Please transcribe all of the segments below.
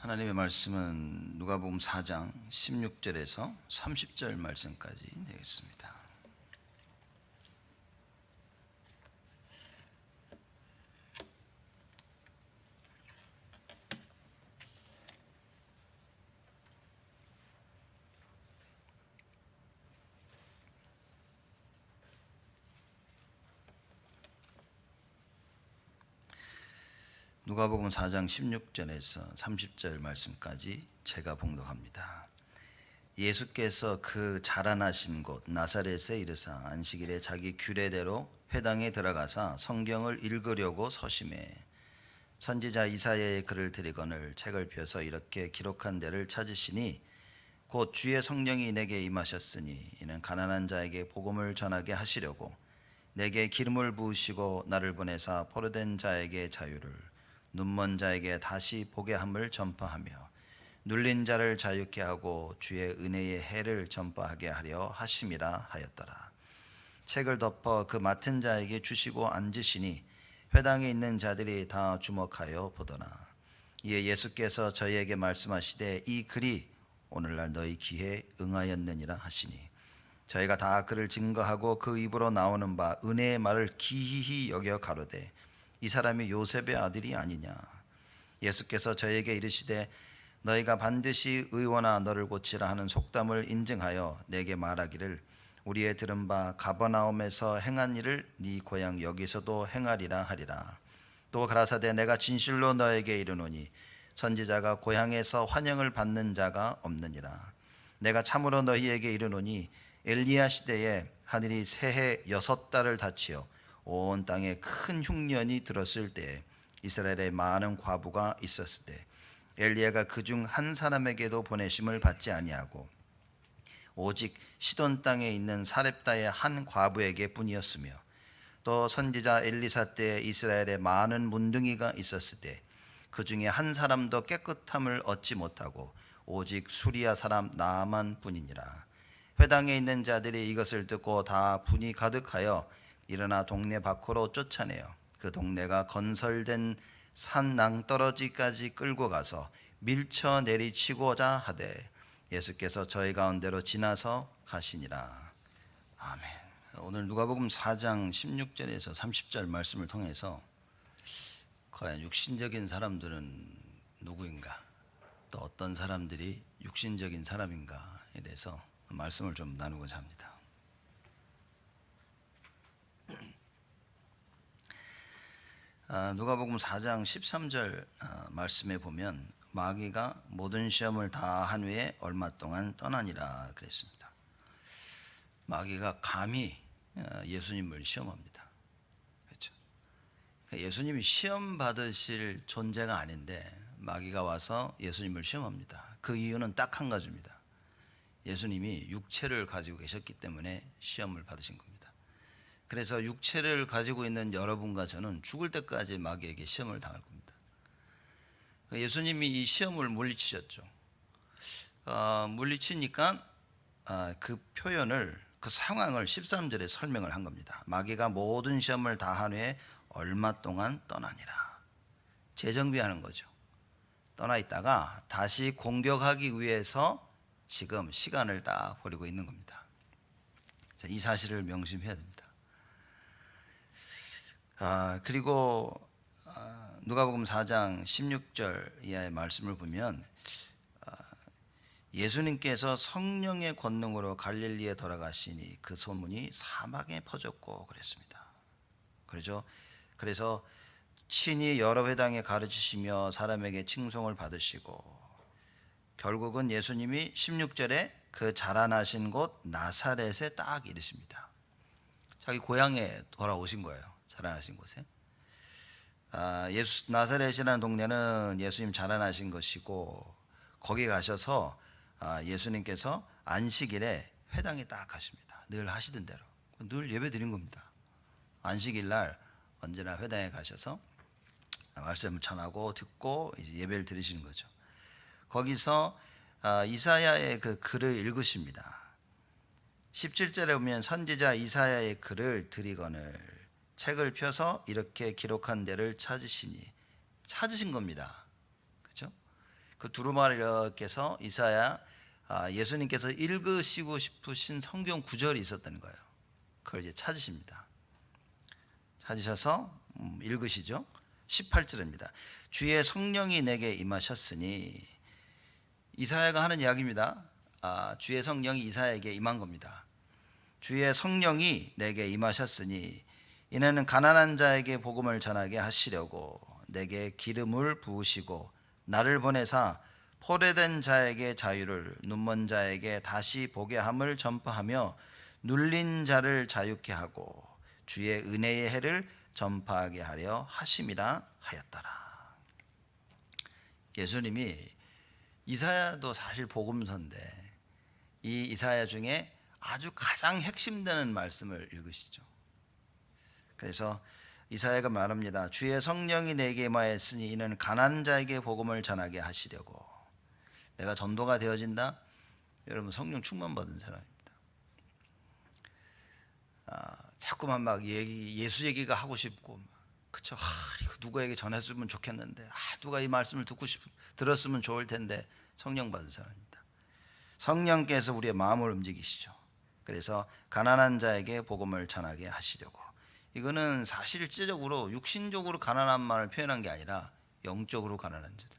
하나님의 말씀은 누가복음 4장 16절에서 30절 말씀까지 되겠습니다. 누가복음 4장 16절에서 30절 말씀까지 제가 봉독합니다. 예수께서 그 자라나신 곳 나사렛에 이르사 안식일에 자기 규례대로 회당에 들어가사 성경을 읽으려고 서심해 선지자 이사야의 글을 들이거늘 책을 펴서 이렇게 기록한 데를 찾으시니 곧 주의 성령이 내게 임하셨으니 이는 가난한 자에게 복음을 전하게 하시려고 내게 기름을 부으시고 나를 보내사 포로된 자에게 자유를 눈먼 자에게 다시 보게 함을 전파하며 눌린 자를 자유케 하고 주의 은혜의 해를 전파하게 하려 하심이라 하였더라. 책을 덮어 그 맡은 자에게 주시고 앉으시니 회당에 있는 자들이 다 주목하여 보더라. 이에 예수께서 저희에게 말씀하시되 이 글이 오늘날 너희 귀에 응하였느니라 하시니 저희가 다 그를 증거하고 그 입으로 나오는 바 은혜의 말을 기이히 여겨 가로되 이 사람이 요셉의 아들이 아니냐. 예수께서 저에게 이르시되 너희가 반드시 의원아 너를 고치라 하는 속담을 인증하여 내게 말하기를 우리의 들은 바 가버나움에서 행한 일을 네 고향 여기서도 행하리라 하리라. 또 가라사대 내가 진실로 너에게 이르노니 선지자가 고향에서 환영을 받는 자가 없느니라. 내가 참으로 너희에게 이르노니 엘리야 시대에 하늘이 새해 6달을 닫히어 온 땅에 큰 흉년이 들었을 때 이스라엘에 많은 과부가 있었을 때 엘리야가 그중 한 사람에게도 보내심을 받지 아니하고 오직 시돈 땅에 있는 사렙다의 한 과부에게 뿐이었으며 또 선지자 엘리사 때 이스라엘에 많은 문둥이가 있었을 때 그중에 한 사람도 깨끗함을 얻지 못하고 오직 수리아 사람 나아만 뿐이니라. 회당에 있는 자들이 이것을 듣고 다 분이 가득하여 일어나 동네 밖으로 쫓아내어 그 동네가 건설된 산 낭떠러지까지 끌고 가서 밀쳐 내리치고자 하되 예수께서 저희 가운데로 지나서 가시니라. 아멘. 오늘 누가복음 4장 16절에서 30절 말씀을 통해서 과연 육신적인 사람들은 누구인가, 또 어떤 사람들이 육신적인 사람인가에 대해서 말씀을 좀 나누고자 합니다. 누가복음 4장 13절 말씀에 보면 마귀가 모든 시험을 다 한 후에 얼마 동안 떠나니라 그랬습니다. 마귀가 감히 예수님을 시험합니다. 그렇죠? 예수님이 시험 받으실 존재가 아닌데 마귀가 와서 예수님을 시험합니다. 그 이유는 딱 한 가지입니다. 예수님이 육체를 가지고 계셨기 때문에 시험을 받으신 겁니다. 그래서 육체를 가지고 있는 여러분과 저는 죽을 때까지 마귀에게 시험을 당할 겁니다. 예수님이 이 시험을 물리치셨죠. 물리치니까 그 표현을, 그 상황을 13절에 설명을 한 겁니다. 마귀가 모든 시험을 다 한 후에 얼마 동안 떠나니라. 재정비하는 거죠. 떠나 있다가 다시 공격하기 위해서 지금 시간을 딱 버리고 있는 겁니다. 자, 이 사실을 명심해야 됩니다. 그리고 누가복음 4장 16절 이하의 말씀을 보면 예수님께서 성령의 권능으로 갈릴리에 돌아가시니 그 소문이 사막에 퍼졌고 그랬습니다. 그래서 친히 여러 회당에 가르치시며 사람에게 칭송을 받으시고 결국은 예수님이 16절에 그 자라나신 곳 나사렛에 딱 이르십니다. 자기 고향에 돌아오신 거예요. 자라나신 곳에. 나사렛이라는 동네는 예수님 자라나신 것이고 거기 가셔서 예수님께서 안식일에 회당에 딱 가십니다. 늘 하시던 대로 늘 예배 드린 겁니다. 안식일 날 언제나 회당에 가셔서 말씀을 전하고 듣고 이제 예배를 드리시는 거죠. 거기서 이사야의 그 글을 읽으십니다. 17절에 보면 선지자 이사야의 글을 들이거늘 책을 펴서 이렇게 기록한 데를 찾으시니, 찾으신 겁니다. 그렇죠? 그 두루마리께서 이사야 예수님께서 읽으시고 싶으신 성경 구절이 있었던 거예요. 그걸 이제 찾으십니다. 찾으셔서 읽으시죠. 18절입니다. 주의 성령이 내게 임하셨으니, 이사야가 하는 이야기입니다. 주의 성령이 이사야에게 임한 겁니다. 주의 성령이 내게 임하셨으니 이는 가난한 자에게 복음을 전하게 하시려고 내게 기름을 부으시고 나를 보내사 포로된 자에게 자유를, 눈먼 자에게 다시 보게 함을 전파하며 눌린 자를 자유케 하고 주의 은혜의 해를 전파하게 하려 하심이라 하였더라. 예수님이, 이사야도 사실 복음서인데 이 이사야 중에 아주 가장 핵심되는 말씀을 읽으시죠. 그래서 이사야가 말합니다. 주의 성령이 내게 임하였으니 이는 가난한 자에게 복음을 전하게 하시려고. 내가 전도가 되어진다? 여러분, 성령 충만 받은 사람입니다. 자꾸만 막 예수 얘기가 하고 싶고, 그쵸? 이거 누구에게 전해주면 좋겠는데, 누가 이 말씀을 들었으면 좋을 텐데. 성령 받은 사람입니다. 성령께서 우리의 마음을 움직이시죠. 그래서 가난한 자에게 복음을 전하게 하시려고. 이거는 사실적으로 육신적으로 가난한 말을 표현한 게 아니라 영적으로 가난한 자들.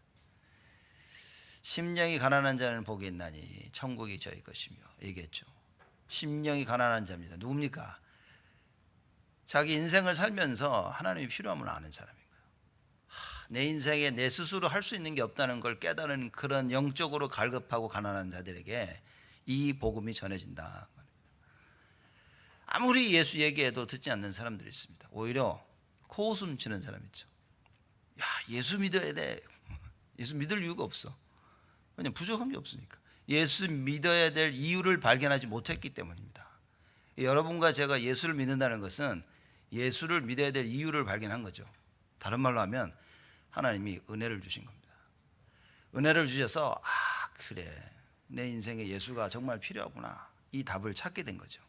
심령이 가난한 자는 복이 있나니 천국이 저희 것이며, 얘기했죠. 심령이 가난한 자입니다. 누굽니까? 자기 인생을 살면서 하나님이 필요함을 아는 사람인 거예요. 내 인생에 내 스스로 할 수 있는 게 없다는 걸 깨달은 그런 영적으로 갈급하고 가난한 자들에게 이 복음이 전해진다. 아무리 예수 얘기해도 듣지 않는 사람들이 있습니다. 오히려 코웃음 치는 사람 있죠. 야, 예수 믿어야 돼. 예수 믿을 이유가 없어. 왜냐면 부족한 게 없으니까. 예수 믿어야 될 이유를 발견하지 못했기 때문입니다. 여러분과 제가 예수를 믿는다는 것은 예수를 믿어야 될 이유를 발견한 거죠. 다른 말로 하면 하나님이 은혜를 주신 겁니다. 은혜를 주셔서 그래, 내 인생에 예수가 정말 필요하구나, 이 답을 찾게 된 거죠.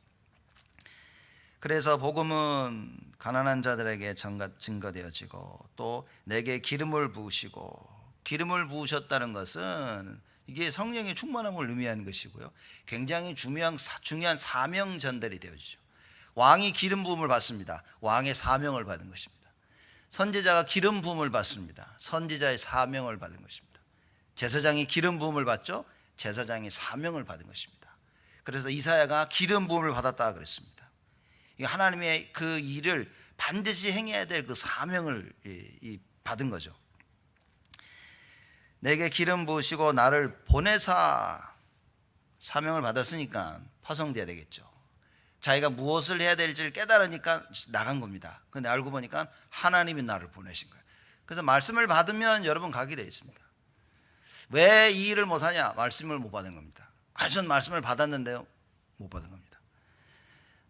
그래서 복음은 가난한 자들에게 증거되어지고 또 내게 기름을 부으시고, 기름을 부으셨다는 것은 이게 성령의 충만함을 의미하는 것이고요, 굉장히 중요한 사명 전달이 되어지죠. 왕이 기름 부음을 받습니다. 왕의 사명을 받은 것입니다. 선지자가 기름 부음을 받습니다. 선지자의 사명을 받은 것입니다. 제사장이 기름 부음을 받죠. 제사장의 사명을 받은 것입니다. 그래서 이사야가 기름 부음을 받았다 그랬습니다. 하나님의 그 일을 반드시 행해야 될 그 사명을 받은 거죠. 내게 기름 부으시고 나를 보내사, 사명을 받았으니까 파송돼야 되겠죠. 자기가 무엇을 해야 될지를 깨달으니까 나간 겁니다. 근데 알고 보니까 하나님이 나를 보내신 거예요. 그래서 말씀을 받으면 여러분 가게 되어 있습니다. 왜 이 일을 못하냐? 말씀을 못 받은 겁니다. 전 말씀을 받았는데요, 못 받은 겁니다.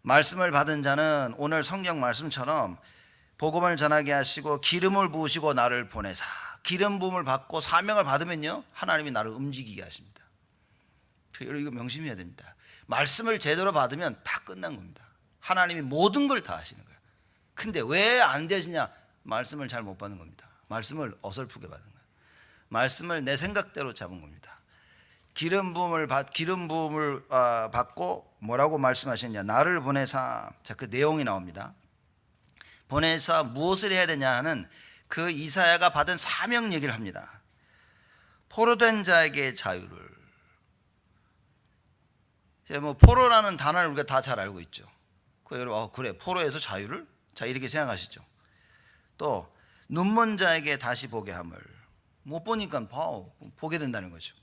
말씀을 받은 자는 오늘 성경 말씀처럼 복음을 전하게 하시고 기름을 부으시고 나를 보내사, 기름 부음을 받고 사명을 받으면요, 하나님이 나를 움직이게 하십니다. 이거 명심해야 됩니다. 말씀을 제대로 받으면 다 끝난 겁니다. 하나님이 모든 걸 다 하시는 거예요. 근데 왜 안 되시냐? 말씀을 잘 못 받는 겁니다. 말씀을 어설프게 받은 거예요. 말씀을 내 생각대로 잡은 겁니다. 기름 부음을 받고 뭐라고 말씀하셨냐? 나를 보내사. 자, 그 내용이 나옵니다. 보내사 무엇을 해야 되냐 하는 그 이사야가 받은 사명 얘기를 합니다. 포로된 자에게 자유를. 뭐 포로라는 단어를 우리가 다 잘 알고 있죠. 여러분, 그래, 포로에서 자유를? 자, 이렇게 생각하시죠. 또 눈먼 자에게 다시 보게 함을. 못 보니까 보게 된다는 거죠.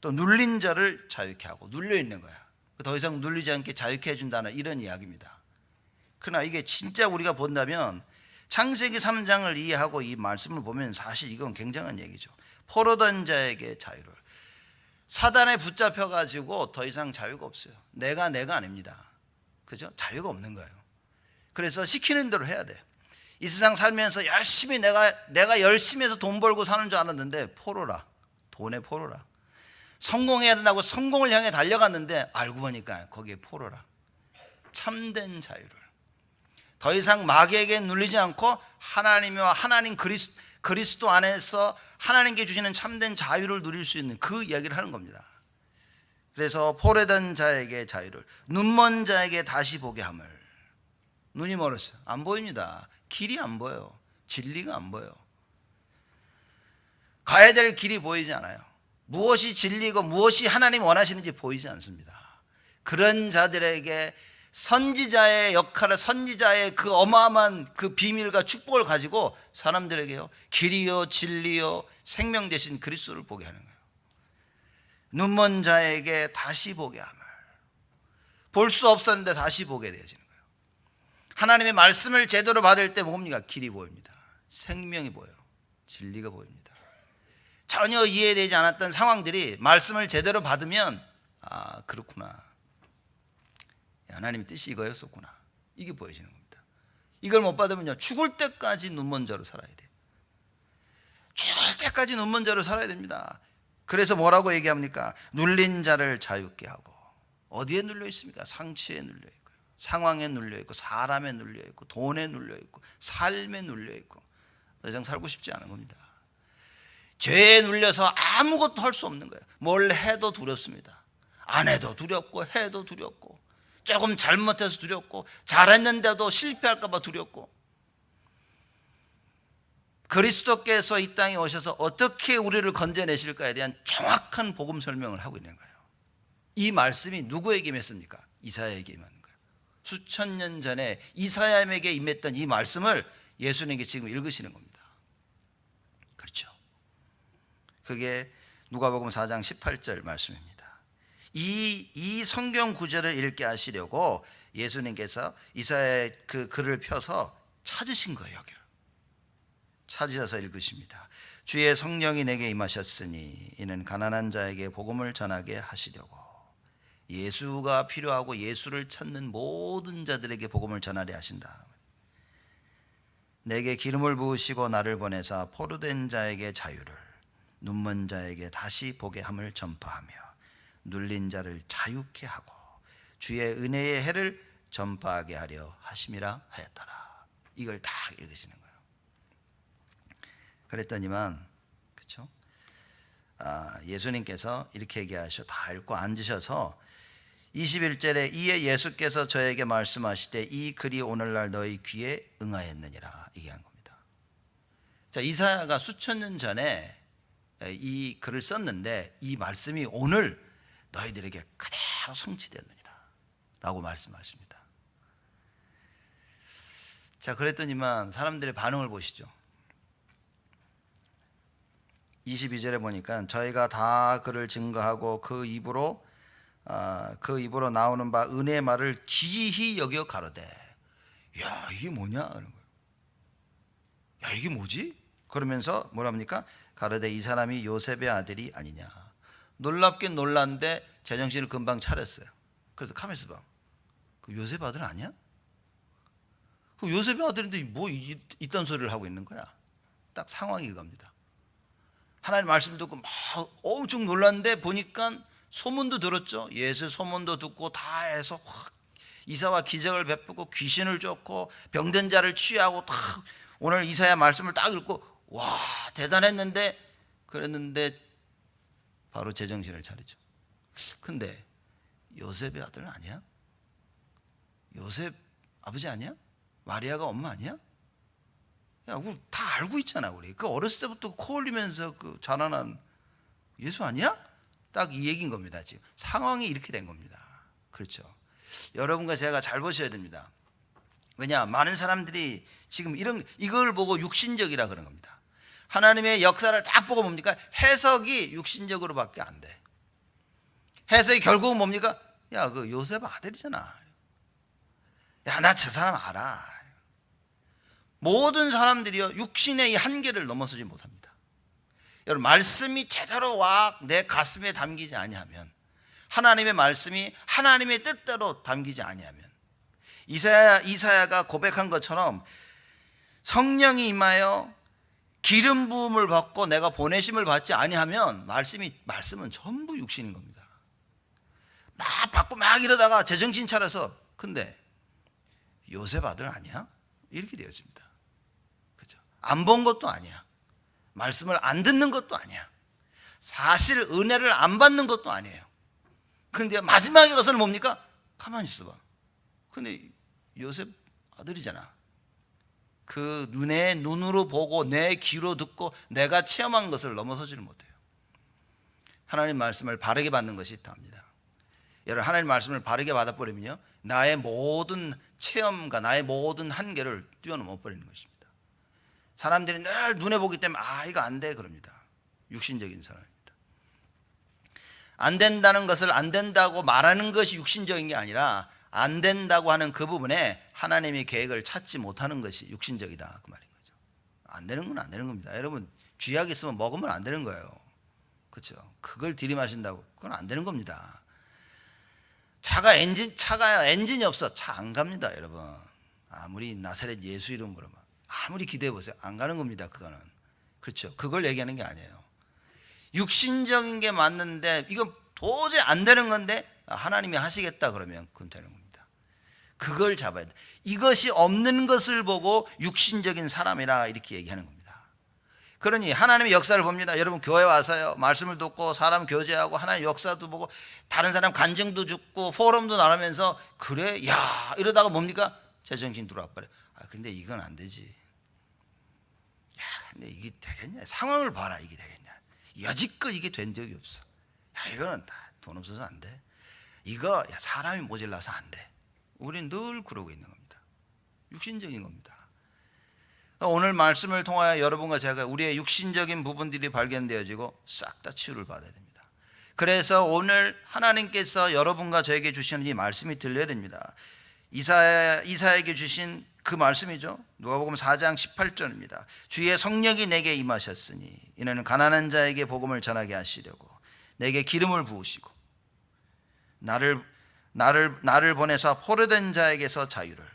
또 눌린 자를 자유케 하고, 눌려 있는 거야. 더 이상 눌리지 않게 자유케 해준다는 이런 이야기입니다. 그러나 이게 진짜 우리가 본다면 창세기 3장을 이해하고 이 말씀을 보면 사실 이건 굉장한 얘기죠. 포로된 자에게 자유를. 사단에 붙잡혀가지고 더 이상 자유가 없어요. 내가 아닙니다. 그죠? 자유가 없는 거예요. 그래서 시키는 대로 해야 돼. 이 세상 살면서 열심히 내가 열심히 해서 돈 벌고 사는 줄 알았는데 포로라. 돈의 포로라. 성공해야 된다고 성공을 향해 달려갔는데 알고 보니까 거기에 포로라. 참된 자유를. 더 이상 마귀에게 눌리지 않고 하나님과 하나님 그리스도 안에서 하나님께 주시는 참된 자유를 누릴 수 있는 그 이야기를 하는 겁니다. 그래서 포로된 자에게 자유를, 눈먼 자에게 다시 보게 함을. 눈이 멀었어요. 안 보입니다. 길이 안 보여요. 진리가 안 보여요. 가야 될 길이 보이지 않아요. 무엇이 진리고 무엇이 하나님 원하시는지 보이지 않습니다. 그런 자들에게 선지자의 역할을, 선지자의 그 어마어마한 그 비밀과 축복을 가지고 사람들에게요, 길이요 진리요 생명 되신 그리스도를 보게 하는 거예요. 눈먼 자에게 다시 보게 함을. 볼 수 없었는데 다시 보게 되어지는 거예요. 하나님의 말씀을 제대로 받을 때 뭡니까? 길이 보입니다. 생명이 보여요. 진리가 보입니다. 전혀 이해되지 않았던 상황들이 말씀을 제대로 받으면, 아, 그렇구나, 하나님의 뜻이 이거였었구나, 이게 보여지는 겁니다. 이걸 못 받으면요, 죽을 때까지 눈먼 자로 살아야 돼요. 죽을 때까지 눈먼 자로 살아야 됩니다. 그래서 뭐라고 얘기합니까? 눌린 자를 자유케 하고. 어디에 눌려 있습니까? 상처에 눌려 있고요, 상황에 눌려 있고, 사람에 눌려 있고, 돈에 눌려 있고, 삶에 눌려 있고, 더 이상 살고 싶지 않은 겁니다. 죄에 눌려서 아무것도 할 수 없는 거예요. 뭘 해도 두렵습니다. 안 해도 두렵고, 해도 두렵고, 조금 잘못해서 두렵고, 잘했는데도 실패할까 봐 두렵고. 그리스도께서 이 땅에 오셔서 어떻게 우리를 건져내실까에 대한 정확한 복음 설명을 하고 있는 거예요. 이 말씀이 누구에게 임했습니까? 이사야에게 임하는 거예요. 수천 년 전에 이사야에게 임했던 이 말씀을 예수님께 지금 읽으시는 겁니다. 그렇죠. 그게 누가복음 4장 18절 말씀입니다. 이 성경 구절을 읽게 하시려고 예수님께서 이사야의 그 글을 펴서 찾으신 거예요. 여기를 찾으셔서 읽으십니다. 주의 성령이 내게 임하셨으니 이는 가난한 자에게 복음을 전하게 하시려고. 예수가 필요하고 예수를 찾는 모든 자들에게 복음을 전하려 하신다. 내게 기름을 부으시고 나를 보내사 포로된 자에게 자유를, 눈먼 자에게 다시 보게 함을 전파하며 눌린 자를 자유케 하고 주의 은혜의 해를 전파하게 하려 하심이라 하였더라. 이걸 다 읽으시는 거예요. 그랬더니만, 그렇죠? 예수님께서 이렇게 얘기하셔, 다 읽고 앉으셔서 21절에 이에 예수께서 저에게 말씀하시되 이 글이 오늘날 너희 귀에 응하였느니라, 얘기한 겁니다. 자, 이사야가 수천 년 전에 이 글을 썼는데 이 말씀이 오늘 너희들에게 그대로 성취되었느니라 라고 말씀하십니다. 자, 그랬더니만 사람들의 반응을 보시죠. 22절에 보니까 저희가 다 그를 증거하고 그 입으로 나오는 바 은혜의 말을 기히 여겨 가로되. 야, 이게 뭐냐? 그런 거예요. 야, 이게 뭐지? 그러면서 뭐라 합니까? 가로되 이 사람이 요셉의 아들이 아니냐. 놀랍긴 놀랐는데 제정신을 금방 차렸어요. 그래서 가만있어 봐. 그 요셉 아들 아니야? 그 요셉의 아들인데 뭐 이딴 소리를 하고 있는 거야? 딱 상황이 이겁니다. 하나님 말씀 듣고 막 엄청 놀랐는데 보니까 소문도 들었죠. 예수 소문도 듣고 다 해서 확 이사와 기적을 베푸고 귀신을 쫓고 병든 자를 치유하고 딱 오늘 이사야 말씀을 딱 읽고 와 대단했는데 그랬는데 바로 제정신을 차리죠. 근데 요셉의 아들 아니야? 요셉 아버지 아니야? 마리아가 엄마 아니야? 야, 우리 다 알고 있잖아. 우리 그 어렸을 때부터 코 올리면서 그 자라난 예수 아니야? 딱 이 얘기인 겁니다. 지금 상황이 이렇게 된 겁니다. 그렇죠. 여러분과 제가 잘 보셔야 됩니다. 왜냐, 많은 사람들이 지금 이걸 보고 육신적이라 그런 겁니다. 하나님의 역사를 딱 보고 뭡니까? 해석이 육신적으로밖에 안 돼. 해석이 결국은 뭡니까? 야, 그 요셉 아들이잖아. 야, 나 저 사람 알아. 모든 사람들이요 육신의 이 한계를 넘어서지 못합니다. 여러분, 말씀이 제대로 와 내 가슴에 담기지 아니하면, 하나님의 말씀이 하나님의 뜻대로 담기지 아니하면, 이사야가 고백한 것처럼 성령이 임하여 기름 부음을 받고 내가 보내심을 받지 아니하면 말씀은 전부 육신인 겁니다. 막 받고 막 이러다가 제정신 차려서 근데 요셉 아들 아니야? 이렇게 되어집니다. 그렇죠? 안 본 것도 아니야. 말씀을 안 듣는 것도 아니야. 사실 은혜를 안 받는 것도 아니에요. 근데 마지막에 가서는 뭡니까? 가만히 있어봐. 근데 요셉 아들이잖아. 그 내 눈으로 보고 내 귀로 듣고 내가 체험한 것을 넘어서지를 못해요. 하나님 말씀을 바르게 받는 것이 답니다. 여러분, 하나님 말씀을 바르게 받아버리면요, 나의 모든 체험과 나의 모든 한계를 뛰어넘어 버리는 것입니다. 사람들이 늘 눈에 보기 때문에 이거 안 돼 그럽니다. 육신적인 사람입니다. 안 된다는 것을 안 된다고 말하는 것이 육신적인 게 아니라 안 된다고 하는 그 부분에 하나님의 계획을 찾지 못하는 것이 육신적이다 그 말인 거죠. 안 되는 건 안 되는 겁니다. 여러분, 쥐약 있으면 먹으면 안 되는 거예요. 그렇죠? 그걸 들이마신다고 그건 안 되는 겁니다. 차가 엔진이 없어 차 안 갑니다. 여러분, 아무리 나사렛 예수 이름으로 아무리 기대해 보세요, 안 가는 겁니다. 그거는. 그렇죠? 그걸 얘기하는 게 아니에요. 육신적인 게 맞는데 이건 도저히 안 되는 건데 하나님이 하시겠다 그러면 그건 되는 겁니다. 그걸 잡아야 돼. 이것이 없는 것을 보고 육신적인 사람이라 이렇게 얘기하는 겁니다. 그러니 하나님의 역사를 봅니다. 여러분, 교회 와서요, 말씀을 듣고 사람 교제하고 하나님의 역사도 보고 다른 사람 간증도 듣고 포럼도 나누면서 그래 야 이러다가 뭡니까? 제정신 들어와 버려. 근데 이건 안 되지. 야 근데 이게 되겠냐? 상황을 봐라. 이게 되겠냐? 여지껏 이게 된 적이 없어. 야 이거는 다 돈 없어서 안 돼. 이거 사람이 모자라서 안 돼. 우리는 늘 그러고 있는 겁니다. 육신적인 겁니다. 오늘 말씀을 통하여 여러분과 제가 우리의 육신적인 부분들이 발견되어지고 싹 다 치유를 받아야 됩니다. 그래서 오늘 하나님께서 여러분과 저에게 주시는 이 말씀이 들려야 됩니다. 이사야에게 주신 그 말씀이죠. 누가복음 4장 18절입니다. 주의 성령이 내게 임하셨으니 이는 가난한 자에게 복음을 전하게 하시려고 내게 기름을 부으시고 나를 보내사 포로된 자에게서 자유를,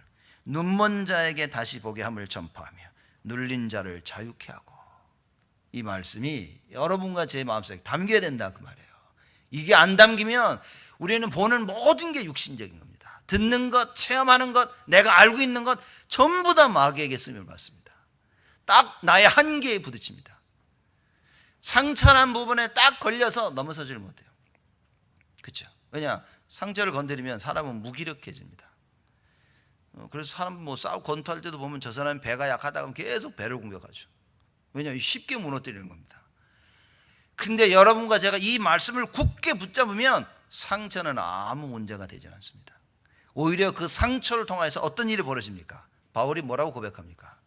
눈먼 자에게 다시 보게 함을 전파하며 눌린 자를 자유케 하고. 이 말씀이 여러분과 제 마음속에 담겨야 된다 그 말이에요. 이게 안 담기면 우리는 보는 모든 게 육신적인 겁니다. 듣는 것, 체험하는 것, 내가 알고 있는 것 전부 다 마귀에게 쓰임을 받습니다. 딱 나의 한계에 부딪힙니다. 상처난 부분에 딱 걸려서 넘어서지를 못해요. 그렇죠? 왜냐? 상처를 건드리면 사람은 무기력해집니다. 그래서 사람 싸우고 권투할 때도 보면 저 사람이 배가 약하다 하면 계속 배를 공격하죠. 왜냐하면 쉽게 무너뜨리는 겁니다. 근데 여러분과 제가 이 말씀을 굳게 붙잡으면 상처는 아무 문제가 되지 않습니다. 오히려 그 상처를 통해서 어떤 일이 벌어집니까? 바울이 뭐라고 고백합니까?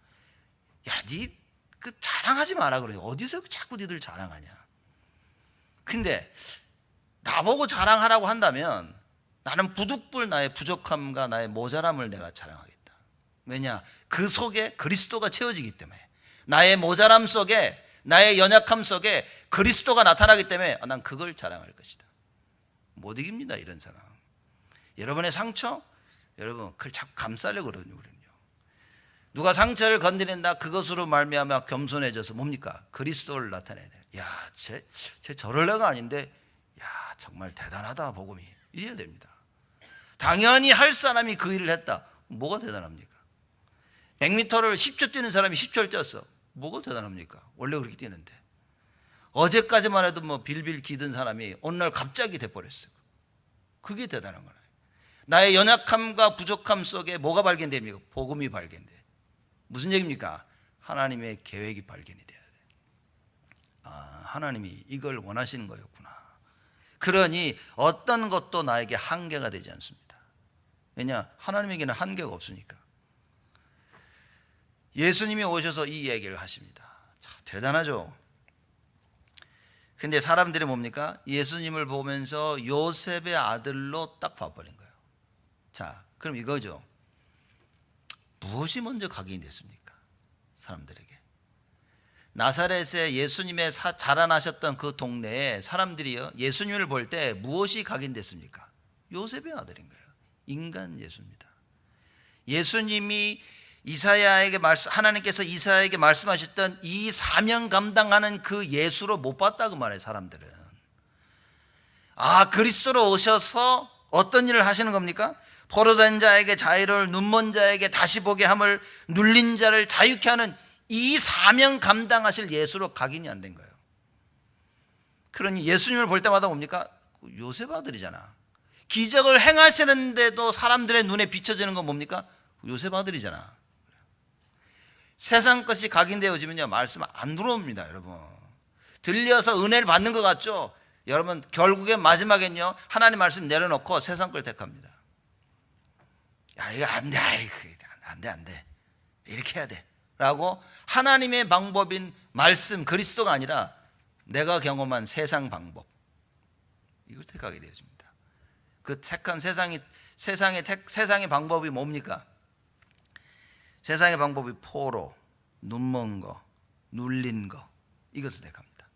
야, 니 그 자랑하지 마라 그래요. 어디서 자꾸 니들 자랑하냐? 근데 나보고 자랑하라고 한다면 나는 부득불 나의 부족함과 나의 모자람을 내가 자랑하겠다. 왜냐? 그 속에 그리스도가 채워지기 때문에, 나의 모자람 속에, 나의 연약함 속에 그리스도가 나타나기 때문에 난 그걸 자랑할 것이다. 못 이깁니다, 이런 사람. 여러분의 상처, 여러분 그걸 자꾸 감싸려고 그러거든요. 우리는요. 누가 상처를 건드린다, 그것으로 말미암아 겸손해져서 뭡니까? 그리스도를 나타내야 돼요. 야, 쟤 저럴 애가 아닌데, 야, 정말 대단하다, 복음이. 이래야 됩니다. 당연히 할 사람이 그 일을 했다. 뭐가 대단합니까? 100m를 10초 뛰는 사람이 10초를 뛰었어. 뭐가 대단합니까? 원래 그렇게 뛰는데. 어제까지만 해도 빌빌 기던 사람이 오늘 갑자기 돼버렸어요. 그게 대단한 거예요. 나의 연약함과 부족함 속에 뭐가 발견됩니까? 복음이 발견돼. 무슨 얘기입니까? 하나님의 계획이 발견이 돼야 돼. 하나님이 이걸 원하시는 거였구나. 그러니 어떤 것도 나에게 한계가 되지 않습니다. 왜냐? 하나님에게는 한계가 없으니까. 예수님이 오셔서 이 얘기를 하십니다. 참 대단하죠. 근데 사람들이 뭡니까? 예수님을 보면서 요셉의 아들로 딱 봐버린 거예요. 자, 그럼 이거죠. 무엇이 먼저 각인이 됐습니까? 사람들에게. 나사렛에 예수님의 자라나셨던 그 동네에 사람들이요, 예수님을 볼 때 무엇이 각인됐습니까? 요셉의 아들인 거예요. 인간 예수입니다. 예수님이 하나님께서 이사야에게 말씀하셨던 이 사명 감당하는 그 예수로 못 봤다고 말해요, 사람들은. 그리스도로 오셔서 어떤 일을 하시는 겁니까? 포로된 자에게 자유를, 눈먼 자에게 다시 보게 함을, 눌린 자를 자유케 하는 이 사명 감당하실 예수로 각인이 안 된 거예요. 그러니 예수님을 볼 때마다 뭡니까? 요셉 아들이잖아. 기적을 행하시는데도 사람들의 눈에 비춰지는 건 뭡니까? 요셉 아들이잖아. 세상 것이 각인되어지면요, 말씀 안 들어옵니다, 여러분. 들려서 은혜를 받는 것 같죠? 여러분, 결국엔 마지막엔요, 하나님 말씀 내려놓고 세상 걸 택합니다. 야, 이거 안 돼. 안 돼. 이렇게 해야 돼. 라고 하나님의 방법인 말씀, 그리스도가 아니라 내가 경험한 세상 방법, 이걸 택하게 되어집니다. 그 택한 세상의 방법이 뭡니까? 세상의 방법이 포로, 눈먼 거, 눌린 거, 이것을 택합니다.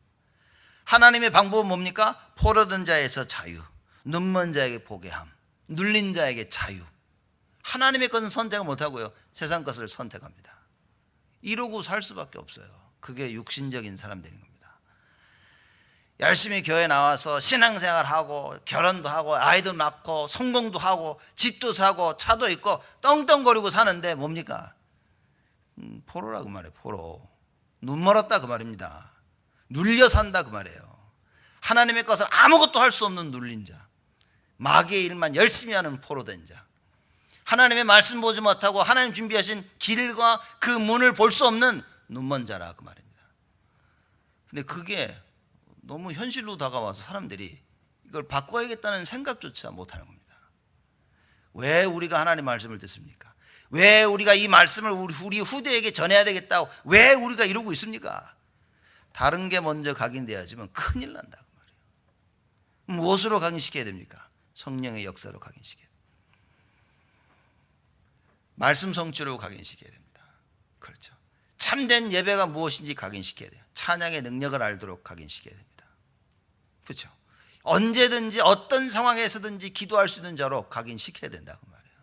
하나님의 방법은 뭡니까? 포로된 자에서 자유, 눈먼 자에게 보게 함, 눌린 자에게 자유. 하나님의 것은 선택을 못하고요, 세상 것을 선택합니다. 이러고 살 수밖에 없어요. 그게 육신적인 사람들인 겁니다. 열심히 교회 나와서 신앙생활하고 결혼도 하고 아이도 낳고 성공도 하고 집도 사고 차도 있고 떵떵거리고 사는데 뭡니까? 포로라고 말해요. 포로. 눈 멀었다 그 말입니다. 눌려 산다 그 말이에요. 하나님의 것을 아무것도 할 수 없는 눌린 자, 마귀의 일만 열심히 하는 포로된 자, 하나님의 말씀 보지 못하고 하나님 준비하신 길과 그 문을 볼 수 없는 눈먼 자라 그 말입니다. 근데 그게 너무 현실로 다가와서 사람들이 이걸 바꿔야겠다는 생각조차 못하는 겁니다. 왜 우리가 하나님 말씀을 듣습니까? 왜 우리가 이 말씀을 우리 후대에게 전해야 되겠다고 왜 우리가 이러고 있습니까? 다른 게 먼저 각인되어지면 큰일 난다 그 말이에요. 무엇으로 각인시켜야 됩니까? 성령의 역사로 각인시켜야 됩니다. 말씀 성취로 각인시켜야 됩니다. 그렇죠. 참된 예배가 무엇인지 각인시켜야 돼요. 찬양의 능력을 알도록 각인시켜야 됩니다. 그렇죠. 언제든지 어떤 상황에서든지 기도할 수 있는 자로 각인시켜야 된다 그 말이에요.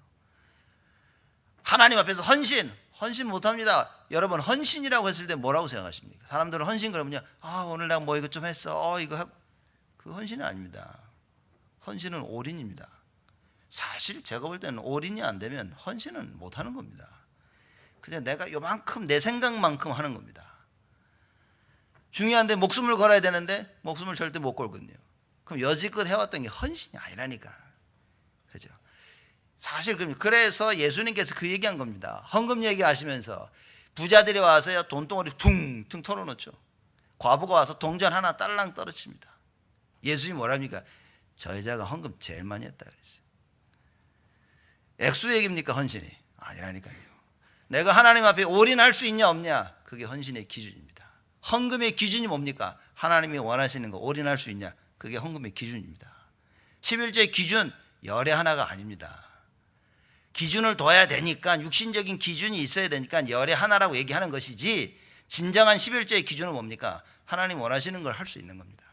하나님 앞에서 헌신 못합니다. 여러분, 헌신이라고 했을 때 뭐라고 생각하십니까? 사람들은 헌신 그러면요, 오늘 내가 뭐 이것 좀 했어, 그 헌신은 아닙니다. 헌신은 올인입니다. 사실 제가 볼 때는 올인이 안 되면 헌신은 못하는 겁니다. 그냥 내가 요만큼 내 생각만큼 하는 겁니다. 중요한데 목숨을 걸어야 되는데 목숨을 절대 못 걸거든요. 그럼 여지껏 해왔던 게 헌신이 아니라니까. 그죠? 사실 그래서 예수님께서 그 얘기한 겁니다. 헌금 얘기하시면서 부자들이 와서요, 돈덩어리 퉁퉁 털어놓죠. 과부가 와서 동전 하나 딸랑 떨어집니다. 예수님이 뭐랍니까? 저 여자가 헌금 제일 많이 했다 그랬어요. 액수 얘기입니까? 헌신이 아니라니까요. 내가 하나님 앞에 올인할 수 있냐 없냐, 그게 헌신의 기준입니다. 헌금의 기준이 뭡니까? 하나님이 원하시는 거 올인할 수 있냐, 그게 헌금의 기준입니다. 11조의 기준 열의 하나가 아닙니다. 기준을 둬야 되니까, 육신적인 기준이 있어야 되니까 열의 하나라고 얘기하는 것이지, 진정한 11조의 기준은 뭡니까? 하나님 원하시는 걸 할 수 있는 겁니다.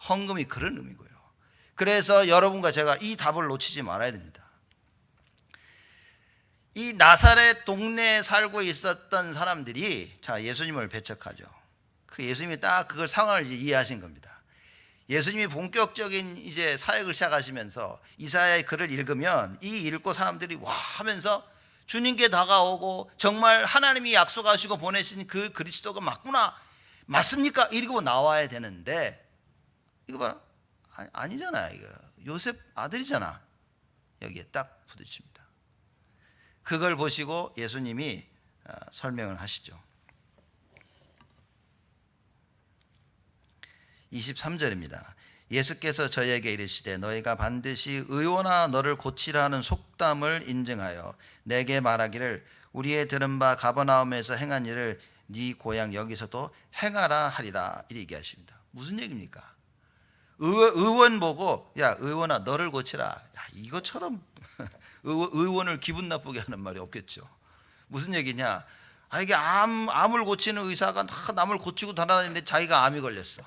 헌금이 그런 의미고요. 그래서 여러분과 제가 이 답을 놓치지 말아야 됩니다. 이 나사렛 동네에 살고 있었던 사람들이 예수님을 배척하죠. 그 예수님이 딱 그걸 상황을 이해하신 겁니다. 예수님이 본격적인 이제 사역을 시작하시면서 이사야의 글을 읽으면 이 읽고 사람들이 와 하면서 주님께 다가오고 정말 하나님이 약속하시고 보내신 그 그리스도가 맞구나, 맞습니까? 이러고 나와야 되는데 이거 봐라, 아니잖아. 이거 요셉 아들이잖아. 여기에 딱 부딪힙니다. 그걸 보시고 예수님이 설명을 하시죠. 23절입니다. 예수께서 저희에게 이르시되 너희가 반드시 의원아 너를 고치라 하는 속담을 인증하여 내게 말하기를 우리의 들은 바 가버나움에서 행한 일을 네 고향 여기서도 행하라 하리라, 이렇게 얘기하십니다. 무슨 얘기입니까? 의원 보고 야 의원아 너를 고치라, 야, 이것처럼 의원을 기분 나쁘게 하는 말이 없겠죠. 무슨 얘기냐? 이게 암을 고치는 의사가 남을 고치고 다니는데 자기가 암이 걸렸어.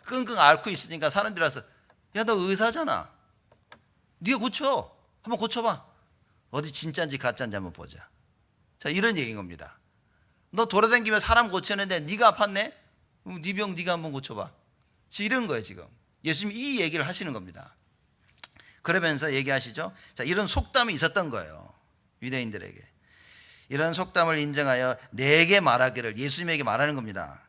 끙끙 앓고 있으니까 사람들이 와서 야 너 의사잖아, 네가 고쳐, 한번 고쳐봐, 어디 진짜인지 가짜인지 한번 보자. 자, 이런 얘기인 겁니다. 너 돌아다니면서 사람 고치는데 네가 아팠네? 네 병 네가 한번 고쳐봐. 이런 거예요. 지금 예수님이 이 얘기를 하시는 겁니다. 그러면서 얘기하시죠. 자, 이런 속담이 있었던 거예요, 유대인들에게. 이런 속담을 인정하여 내게 말하기를, 예수님에게 말하는 겁니다.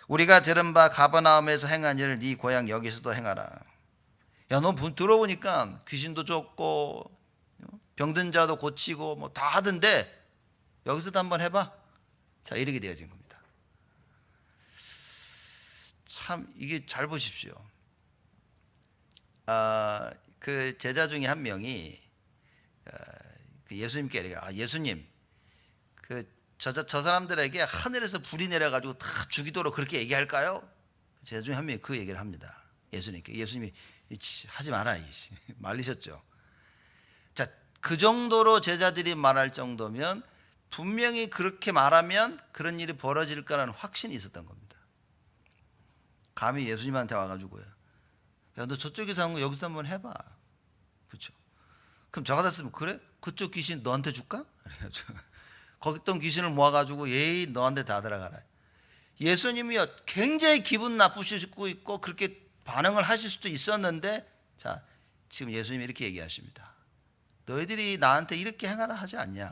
우리가 들은 바 가버나움에서 행한 일을 네 고향 여기서도 행하라. 야, 너 들어보니까 귀신도 쫓고 병든 자도 고치고 뭐 다 하던데 여기서도 한번 해봐. 자, 이렇게 되어진 겁니다. 참 이게 잘 보십시오. 그 제자 중에 한 명이 그 예수님께 이래요. 예수님, 저 사람들에게 하늘에서 불이 내려가지고 다 죽이도록 그렇게 얘기할까요? 제자 중에 한 명이 그 얘기를 합니다. 예수님께. 예수님이 하지 마라 말리셨죠. 자, 그 정도로 제자들이 말할 정도면 분명히 그렇게 말하면 그런 일이 벌어질 거라는 확신이 있었던 겁니다. 감히 예수님한테 와가지고요, 야, 너 저쪽에서 한 거 여기서 한번 해봐. 그렇죠? 그럼 저 같았으면, 그래? 그쪽 귀신 너한테 줄까? 거기 있던 귀신을 모아가지고 예의 너한테 다 들어가라. 예수님이요, 굉장히 기분 나쁘시고 있고 그렇게 반응을 하실 수도 있었는데, 자, 지금 예수님이 이렇게 얘기하십니다. 너희들이 나한테 이렇게 행하라 하지 않냐.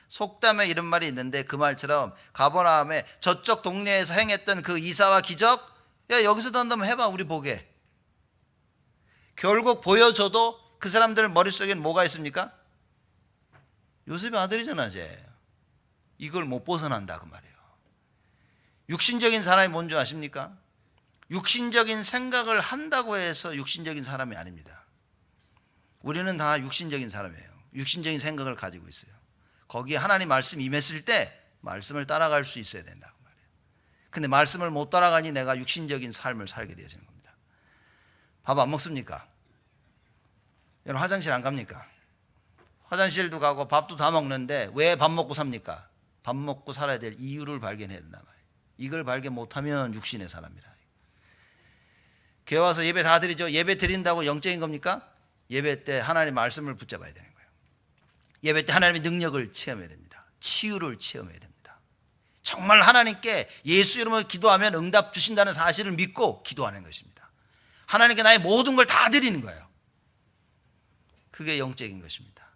속담에 이런 말이 있는데 그 말처럼 가버나움에 저쪽 동네에서 행했던 그 이사와 기적, 야, 여기서도 한번 해봐, 우리 보게. 결국 보여줘도 그 사람들 머릿속에는 뭐가 있습니까? 요셉의 아들이잖아, 쟤. 이걸 못 벗어난다 그 말이에요. 육신적인 사람이 뭔지 아십니까? 육신적인 생각을 한다고 해서 육신적인 사람이 아닙니다. 우리는 다 육신적인 사람이에요. 육신적인 생각을 가지고 있어요. 거기에 하나님 말씀이 임했을 때 말씀을 따라갈 수 있어야 된다고 말이에요. 근데 말씀을 못 따라가니 내가 육신적인 삶을 살게 되어지는 겁니다. 밥 안 먹습니까? 여러분, 화장실 안 갑니까? 화장실도 가고 밥도 다 먹는데 왜 밥 먹고 삽니까? 밥 먹고 살아야 될 이유를 발견해야 된단 말이에요. 이걸 발견 못하면 육신의 사람이라. 교회 와서 예배 다 드리죠. 예배 드린다고 영적인 겁니까? 예배 때 하나님의 말씀을 붙잡아야 되는 거예요. 예배 때 하나님의 능력을 체험해야 됩니다. 치유를 체험해야 됩니다. 정말 하나님께 예수 이름으로 기도하면 응답 주신다는 사실을 믿고 기도하는 것입니다. 하나님께 나의 모든 걸 다 드리는 거예요. 그게 영적인 것입니다.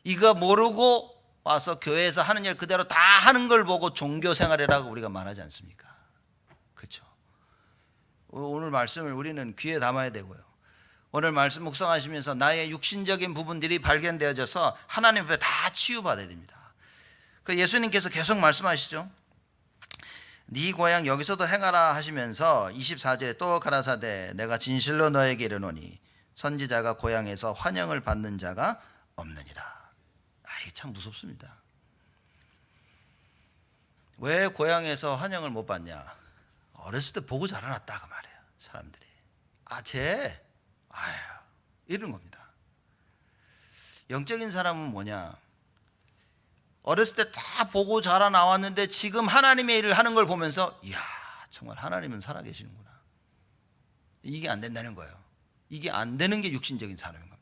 이거 모르고 와서 교회에서 하는 일 그대로 다 하는 걸 보고 종교생활이라고 우리가 말하지 않습니까? 그렇죠? 오늘 말씀을 우리는 귀에 담아야 되고요. 오늘 말씀 묵상하시면서 나의 육신적인 부분들이 발견되어져서 하나님 앞에 다 치유받아야 됩니다. 그 예수님께서 계속 말씀하시죠. 네 고향 여기서도 행하라 하시면서 24절에 또 가라사대 내가 진실로 너에게 이르노니 선지자가 고향에서 환영을 받는 자가 없느니라. 이게 참 무섭습니다. 왜 고향에서 환영을 못 받냐? 어렸을 때 보고 자라났다 그 말이에요. 사람들이 이런 겁니다. 영적인 사람은 뭐냐? 어렸을 때 다 보고 자라 나왔는데 지금 하나님의 일을 하는 걸 보면서 이야, 정말 하나님은 살아계시는구나. 이게 안 된다는 거예요. 이게 안 되는 게 육신적인 삶인 겁니다.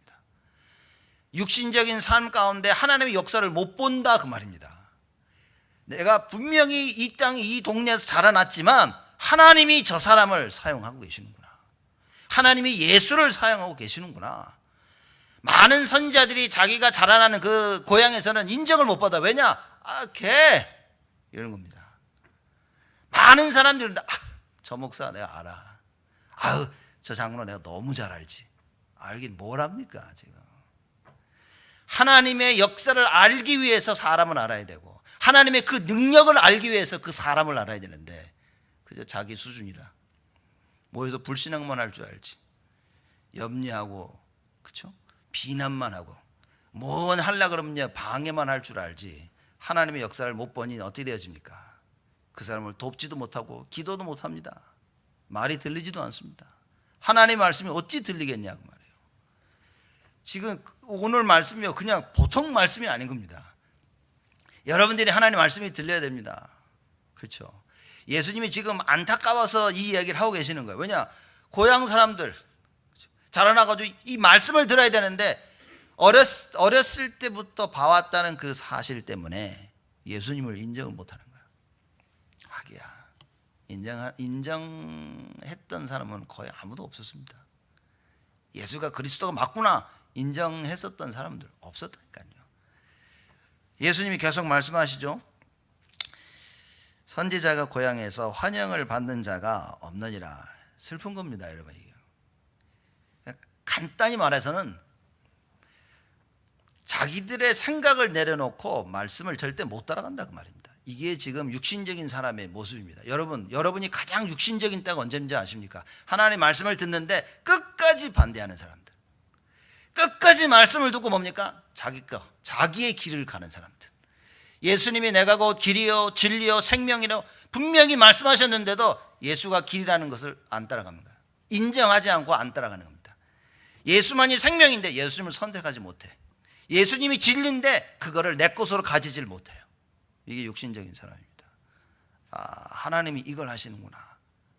육신적인 삶 가운데 하나님의 역사를 못 본다 그 말입니다. 내가 분명히 이 땅, 이 동네에서 자라났지만 하나님이 저 사람을 사용하고 계시는구나. 하나님이 예수를 사용하고 계시는구나. 많은 선지자들이 자기가 자라나는 그 고향에서는 인정을 못 받아. 왜냐? 걔 이러는 겁니다. 많은 사람들은 저 목사 내가 알아. 저 장로 내가 너무 잘 알지. 알긴 뭘 합니까 지금. 하나님의 역사를 알기 위해서 사람을 알아야 되고 하나님의 그 능력을 알기 위해서 그 사람을 알아야 되는데 그저 자기 수준이라 모여서 불신앙만 할 줄 알지. 염려하고 그렇죠? 비난만 하고 뭘 하려고 그러면 방해만 할 줄 알지. 하나님의 역사를 못 보니 어떻게 되어집니까? 그 사람을 돕지도 못하고 기도도 못합니다. 말이 들리지도 않습니다. 하나님의 말씀이 어찌 들리겠냐고 말이에요. 지금 오늘 말씀이요 그냥 보통 말씀이 아닌 겁니다. 여러분들이 하나님의 말씀이 들려야 됩니다. 그렇죠? 예수님이 지금 안타까워서 이 이야기를 하고 계시는 거예요. 왜냐? 고향 사람들 자라나가지고 이 말씀을 들어야 되는데 어렸을 때부터 봐왔다는 그 사실 때문에 예수님을 인정을 못하는 거예요. 하기야 인정했던 사람은 거의 아무도 없었습니다. 예수가 그리스도가 맞구나 인정했었던 사람들 없었다니까요. 예수님이 계속 말씀하시죠. 선지자가 고향에서 환영을 받는 자가 없느니라. 슬픈 겁니다, 여러분. 간단히 말해서는 자기들의 생각을 내려놓고 말씀을 절대 못 따라간다 그 말입니다. 이게 지금 육신적인 사람의 모습입니다. 여러분이 가장 육신적인 때가 언제인지 아십니까? 하나님의 말씀을 듣는데 끝까지 반대하는 사람들, 끝까지 말씀을 듣고 뭡니까? 자기의 길을 가는 사람들. 예수님이 내가 곧 길이요 진리요 생명이요 분명히 말씀하셨는데도 예수가 길이라는 것을 안 따라갑니다. 인정하지 않고 안 따라가는 겁니다. 예수만이 생명인데 예수님을 선택하지 못해. 예수님이 진리인데 그거를 내 것으로 가지질 못해요. 이게 육신적인 사람입니다. 하나님이 이걸 하시는구나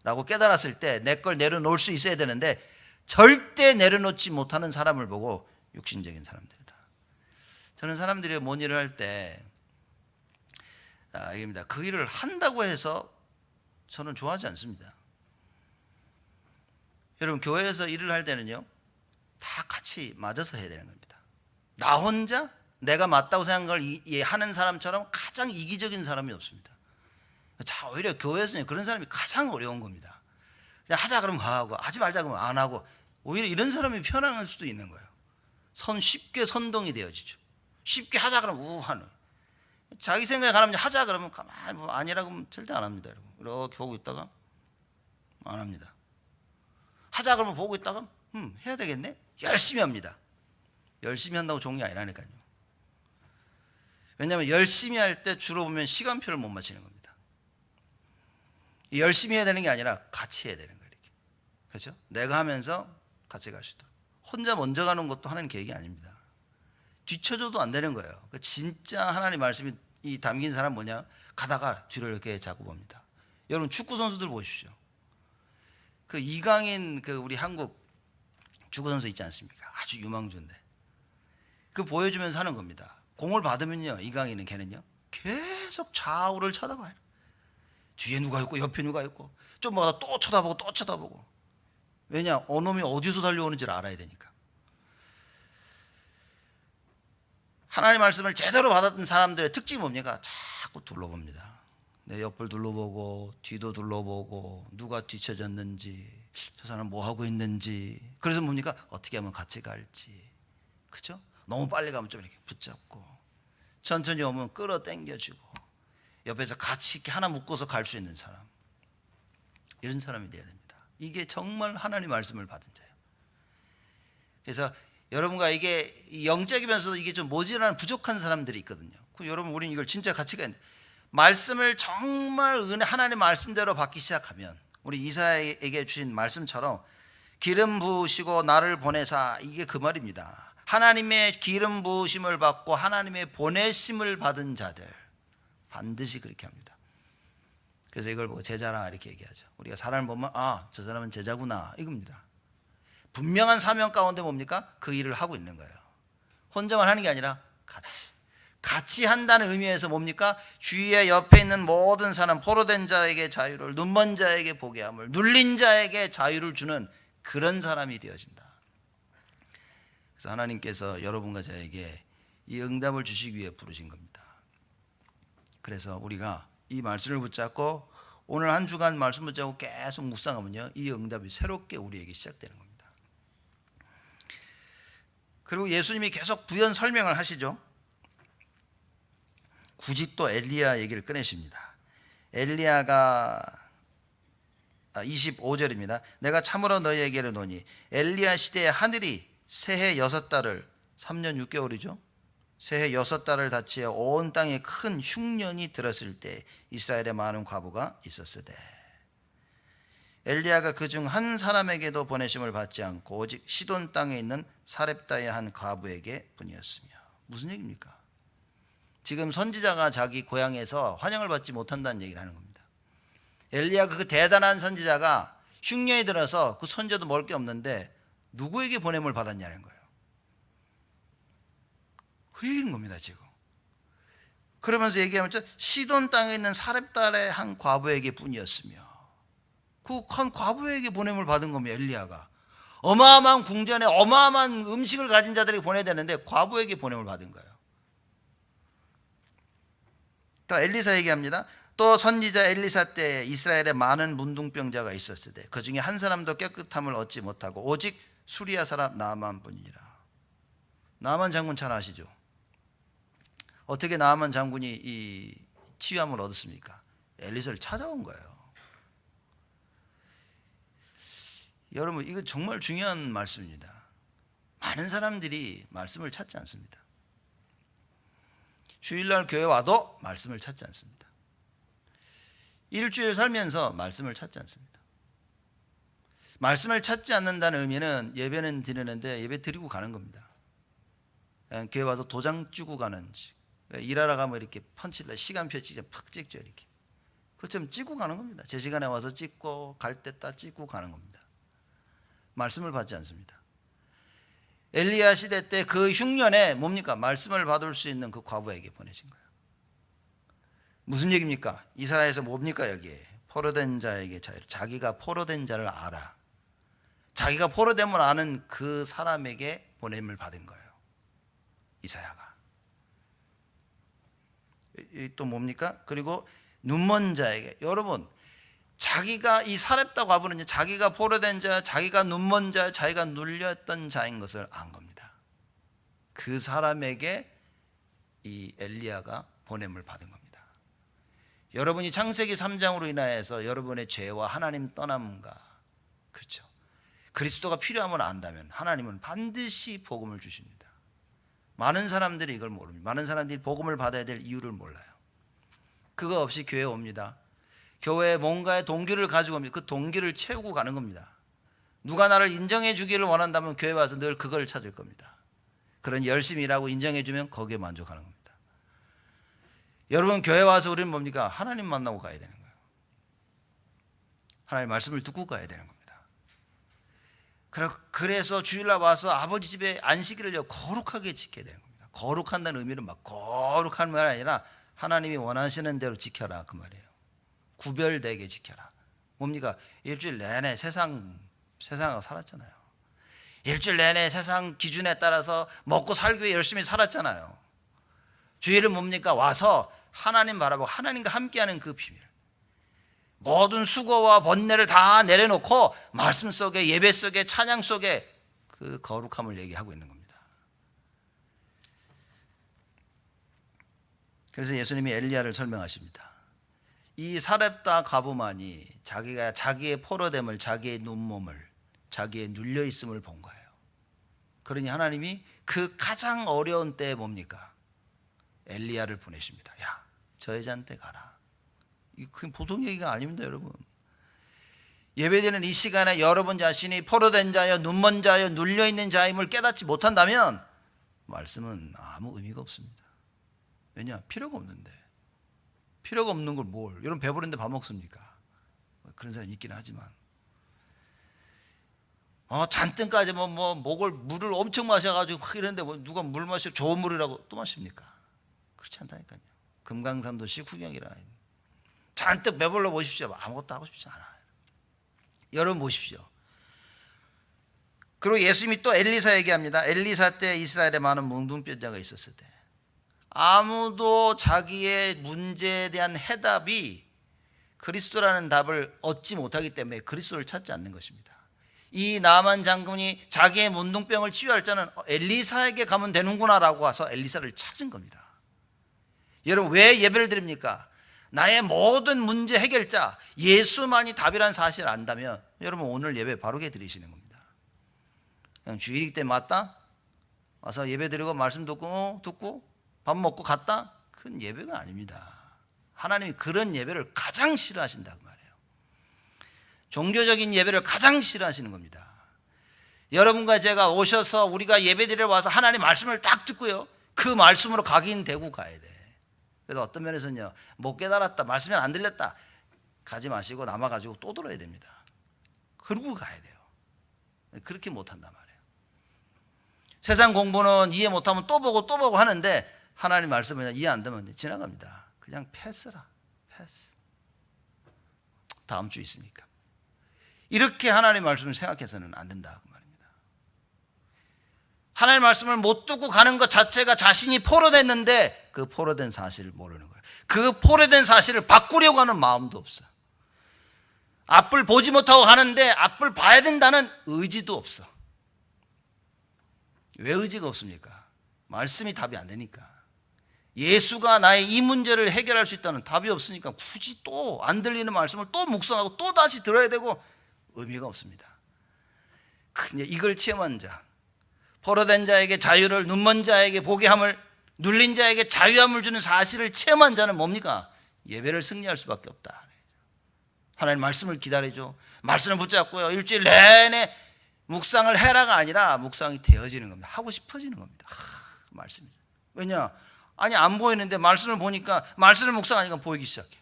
라고 깨달았을 때 내 걸 내려놓을 수 있어야 되는데 절대 내려놓지 못하는 사람을 보고 육신적인 사람들이다. 저는 사람들이 뭔 일을 할 때 이겁니다. 그 일을 한다고 해서 저는 좋아하지 않습니다. 여러분, 교회에서 일을 할 때는요, 다 같이 맞아서 해야 되는 겁니다. 나 혼자 내가 맞다고 생각한 걸 하는 사람처럼 가장 이기적인 사람이 없습니다. 자, 오히려 교회에서는 그런 사람이 가장 어려운 겁니다. 그냥 하자 그러면 하고, 하지 말자 그러면 안 하고, 오히려 이런 사람이 편안할 수도 있는 거예요. 쉽게 선동이 되어지죠. 쉽게 하자 그러면 우하는. 자기 생각에 가라면 하자 그러면 가만히 아니라고 하면 절대 안 합니다. 여러분. 이렇게 보고 있다가 안 합니다. 하자 그러면 보고 있다가 해야 되겠네? 열심히 합니다. 열심히 한다고 좋은 게 아니라니까요. 왜냐하면 열심히 할 때 주로 보면 시간표를 못 맞추는 겁니다. 열심히 해야 되는 게 아니라 같이 해야 되는 거예요. 이렇게. 그렇죠? 내가 하면서 같이 갈 수 있도록. 혼자 먼저 가는 것도 하나님 계획이 아닙니다. 뒤쳐줘도 안 되는 거예요. 진짜 하나님 말씀이 담긴 사람 뭐냐? 가다가 뒤를 이렇게 자꾸 봅니다. 여러분, 축구 선수들 보십시오. 그 이강인 우리 한국 축구 선수 있지 않습니까? 아주 유망주인데 그 보여주면서 하는 겁니다. 공을 받으면요, 이강인은 걔는요 계속 좌우를 쳐다봐요. 뒤에 누가 있고 옆에 누가 있고 좀 가다 또 쳐다보고 또 쳐다보고. 왜냐? 어놈이 어디서 달려오는지를 알아야 되니까. 하나님의 말씀을 제대로 받았던 사람들의 특징이 뭡니까? 자꾸 둘러봅니다. 내 옆을 둘러보고 뒤도 둘러보고 누가 뒤쳐졌는지 저 사람 뭐 하고 있는지. 그래서 뭡니까? 어떻게 하면 같이 갈지. 그죠? 너무 빨리 가면 좀 이렇게 붙잡고 천천히 오면 끌어당겨주고 옆에서 같이 이렇게 하나 묶어서 갈 수 있는 사람. 이런 사람이 돼야 됩니다. 이게 정말 하나님의 말씀을 받은 자예요. 그래서 여러분과 이게 영적이면서도 이게 좀 모자라는 부족한 사람들이 있거든요. 여러분, 우리는 이걸 진짜 같이 가야 돼요. 말씀을 정말 하나님의 말씀대로 받기 시작하면 우리 이사야에게 주신 말씀처럼 기름 부으시고 나를 보내사, 이게 그 말입니다. 하나님의 기름 부으심을 받고 하나님의 보내심을 받은 자들 반드시 그렇게 합니다. 그래서 이걸 보고 제자라 이렇게 얘기하죠. 우리가 사람을 보면 저 사람은 제자구나 이겁니다. 분명한 사명 가운데 뭡니까? 그 일을 하고 있는 거예요. 혼자만 하는 게 아니라 같이 한다는 의미에서 뭡니까? 주위에 옆에 있는 모든 사람, 포로된 자에게 자유를, 눈먼 자에게 보게 함을, 눌린 자에게 자유를 주는 그런 사람이 되어진다. 그래서 하나님께서 여러분과 저에게 이 응답을 주시기 위해 부르신 겁니다. 그래서 우리가 이 말씀을 붙잡고 오늘 한 주간 말씀 붙잡고 계속 묵상하면요, 이 응답이 새롭게 우리에게 시작되는 겁니다. 그리고 예수님이 계속 부연 설명을 하시죠. 굳이 또 엘리야 얘기를 꺼내십니다. 엘리야가 25절입니다. 내가 참으로 너희에게 이르노니 엘리야 시대에 하늘이 새해 6달을 3년 6개월이죠. 새해 6달을 닫히어 온 땅에 큰 흉년이 들었을 때 이스라엘에 많은 과부가 있었으되 엘리야가 그중 한 사람에게도 보내심을 받지 않고 오직 시돈 땅에 있는 사렙다의 한 과부에게 뿐이었으며. 무슨 얘기입니까? 지금 선지자가 자기 고향에서 환영을 받지 못한다는 얘기를 하는 겁니다. 엘리야가 그 대단한 선지자가 흉년이 들어서 그 선지자도 먹을 게 없는데 누구에게 보냄을 받았냐는 거예요. 그 얘기는 겁니다 지금. 그러면서 얘기하면서 시돈 땅에 있는 사렙달의 한 과부에게 뿐이었으며, 그 한 과부에게 보냄을 받은 겁니다. 엘리야가 어마어마한 궁전에 어마어마한 음식을 가진 자들에게 보내야 되는데 과부에게 보냄을 받은 거예요. 또 엘리사 얘기합니다. 또 선지자 엘리사 때 이스라엘에 많은 문둥병자가 있었을 때 그 중에 한 사람도 깨끗함을 얻지 못하고 오직 수리아 사람 나만 뿐이니라. 나만 장군 잘 아시죠? 어떻게 나만 장군이 이 치유함을 얻었습니까? 엘리사를 찾아온 거예요. 여러분, 이거 정말 중요한 말씀입니다. 많은 사람들이 말씀을 찾지 않습니다. 주일날 교회 와도 말씀을 찾지 않습니다. 일주일 살면서 말씀을 찾지 않습니다. 말씀을 찾지 않는다는 의미는 예배는 드리는데 예배 드리고 가는 겁니다. 그냥 교회 와서 도장 찍고 가는 식. 일하러 가면 이렇게 펀치를 시간표 찍자 팍 찍죠. 이렇게 그것처럼 찍고 가는 겁니다. 제 시간에 와서 찍고 갈 때 딱 찍고 가는 겁니다. 말씀을 받지 않습니다. 엘리야 시대 때 그 흉년에 뭡니까? 말씀을 받을 수 있는 그 과부에게 보내신 거예요. 무슨 얘기입니까? 이사야에서 뭡니까? 여기에 포로된 자에게 자유를, 자기가 포로된 자를 알아. 자기가 포로됨을 아는 그 사람에게 보냄을 받은 거예요. 이사야가. 또 뭡니까? 그리고 눈먼 자에게, 여러분, 자기가 이 사렙다 과부는 자기가 포로된 자, 자기가 눈먼 자, 자기가 눌렸던 자인 것을 안 겁니다. 그 사람에게 이 엘리야가 보냄을 받은 겁니다. 여러분이 창세기 3장으로 인하여서 여러분의 죄와 하나님 떠남과, 그렇죠, 그리스도가 필요함을 안다면 하나님은 반드시 복음을 주십니다. 많은 사람들이 이걸 모릅니다. 많은 사람들이 복음을 받아야 될 이유를 몰라요. 그거 없이 교회에 옵니다. 교회에 뭔가의 동기를 가지고 옵니다. 그 동기를 채우고 가는 겁니다. 누가 나를 인정해 주기를 원한다면 교회 와서 늘 그걸 찾을 겁니다. 그런 열심히 일하고 인정해 주면 거기에 만족하는 겁니다. 여러분, 교회 와서 우리는 뭡니까? 하나님 만나고 가야 되는 거예요. 하나님 말씀을 듣고 가야 되는 겁니다. 그래서 주일날 와서 아버지 집에 안식일을 거룩하게 지켜야 되는 겁니다. 거룩한다는 의미는 막 거룩한 말 아니라 하나님이 원하시는 대로 지켜라, 그 말이에요. 구별되게 지켜라. 뭡니까? 일주일 내내 세상하고 살았잖아요. 일주일 내내 세상 기준에 따라서 먹고 살기 위해 열심히 살았잖아요. 주일은 뭡니까? 와서 하나님 바라보고 하나님과 함께하는 그 비밀, 모든 수고와 번뇌를 다 내려놓고 말씀 속에, 예배 속에, 찬양 속에 그 거룩함을 얘기하고 있는 겁니다. 그래서 예수님이 엘리야를 설명하십니다. 이 사렙다 과부만이 자기가 자기의 포로됨을, 자기의 눈몸을, 자기의 눌려있음을 본 거예요. 그러니 하나님이 그 가장 어려운 때에 뭡니까? 엘리야를 보내십니다. 야, 저 여자한테 가라. 이거 보통 얘기가 아닙니다, 여러분. 예배드리는 이 시간에 여러분 자신이 포로된 자여, 눈먼 자여, 눌려있는 자임을 깨닫지 못한다면 말씀은 아무 의미가 없습니다. 왜냐? 필요가 없는데. 필요가 없는 걸 뭘? 여러분 배부른데 밥 먹습니까? 그런 사람 있기는 하지만 잔뜩까지 목을 물을 엄청 마셔가지고 막 이러는데 누가 물 마셔 좋은 물이라고 또 마십니까? 그렇지 않다니까요. 금강산도 식후경이라. 잔뜩 배불러 보십시오. 아무것도 하고 싶지 않아요. 여러분 보십시오. 그리고 예수님이 또 엘리사 얘기합니다. 엘리사 때 이스라엘에 많은 문둥병자가 있었을 때 아무도 자기의 문제에 대한 해답이 그리스도라는 답을 얻지 못하기 때문에 그리스도를 찾지 않는 것입니다. 이 나만 장군이 자기의 문둥병을 치유할 자는 엘리사에게 가면 되는구나라고 와서 엘리사를 찾은 겁니다. 여러분, 왜 예배를 드립니까? 나의 모든 문제 해결자 예수만이 답이라는 사실을 안다면 여러분 오늘 예배 바르게 드리시는 겁니다. 그냥 주일이기 때문에 맞다? 와서 예배 드리고 말씀 듣고 밥 먹고 갔다? 그건 예배가 아닙니다. 하나님이 그런 예배를 가장 싫어하신다고 말해요. 종교적인 예배를 가장 싫어하시는 겁니다. 여러분과 제가 오셔서 우리가 예배드리러 와서 하나님 말씀을 딱 듣고요, 그 말씀으로 각인되고 가야 돼. 그래서 어떤 면에서는요, 못 깨달았다, 말씀이 안 들렸다, 가지 마시고 남아가지고 또 들어야 됩니다. 그러고 가야 돼요. 그렇게 못한단 말이에요. 세상 공부는 이해 못하면 또 보고 하는데 하나님 말씀을 이해 안 되면 지나갑니다. 그냥 패스라. 패스. 다음 주 있으니까. 이렇게 하나님 말씀을 생각해서는 안 된다 그 말입니다. 하나님 말씀을 못 듣고 가는 것 자체가 자신이 포로됐는데 그 포로된 사실을 모르는 거예요. 그 포로된 사실을 바꾸려고 하는 마음도 없어. 앞을 보지 못하고 가는데 앞을 봐야 된다는 의지도 없어. 왜 의지가 없습니까? 말씀이 답이 안 되니까. 예수가 나의 이 문제를 해결할 수 있다는 답이 없으니까 굳이 또 안 들리는 말씀을 또 묵상하고 또 다시 들어야 되고 의미가 없습니다. 근데 이걸 체험한 자, 포로된 자에게 자유를, 눈먼 자에게 보게 함을, 눌린 자에게 자유함을 주는 사실을 체험한 자는 뭡니까? 예배를 승리할 수밖에 없다. 하나님 말씀을 기다리죠. 말씀을 붙잡고요. 일주일 내내 묵상을 해라가 아니라 묵상이 되어지는 겁니다. 하고 싶어지는 겁니다. 말씀이. 왜냐? 아니 안 보이는데 말씀을 보니까, 말씀을 묵상하니까 보이기 시작해.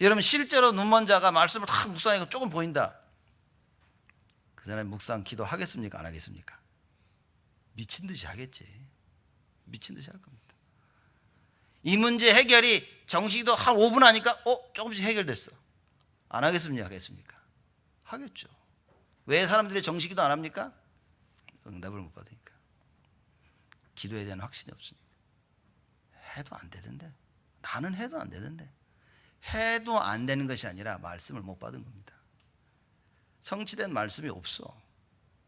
여러분 실제로 눈먼 자가 말씀을 다 묵상하니까 조금 보인다. 그 사람이 묵상 기도 하겠습니까? 안 하겠습니까? 미친 듯이 하겠지. 미친 듯이 할 겁니다. 이 문제 해결이 정식도 한 5분 하니까 조금씩 해결됐어. 안 하겠습니까? 하겠습니까? 하겠죠. 왜 사람들이 정식기도 안 합니까? 응답을 못 받으니까. 기도에 대한 확신이 없으니까. 해도 안 되던데. 나는 해도 안 되던데. 해도 안 되는 것이 아니라 말씀을 못 받은 겁니다. 성취된 말씀이 없어.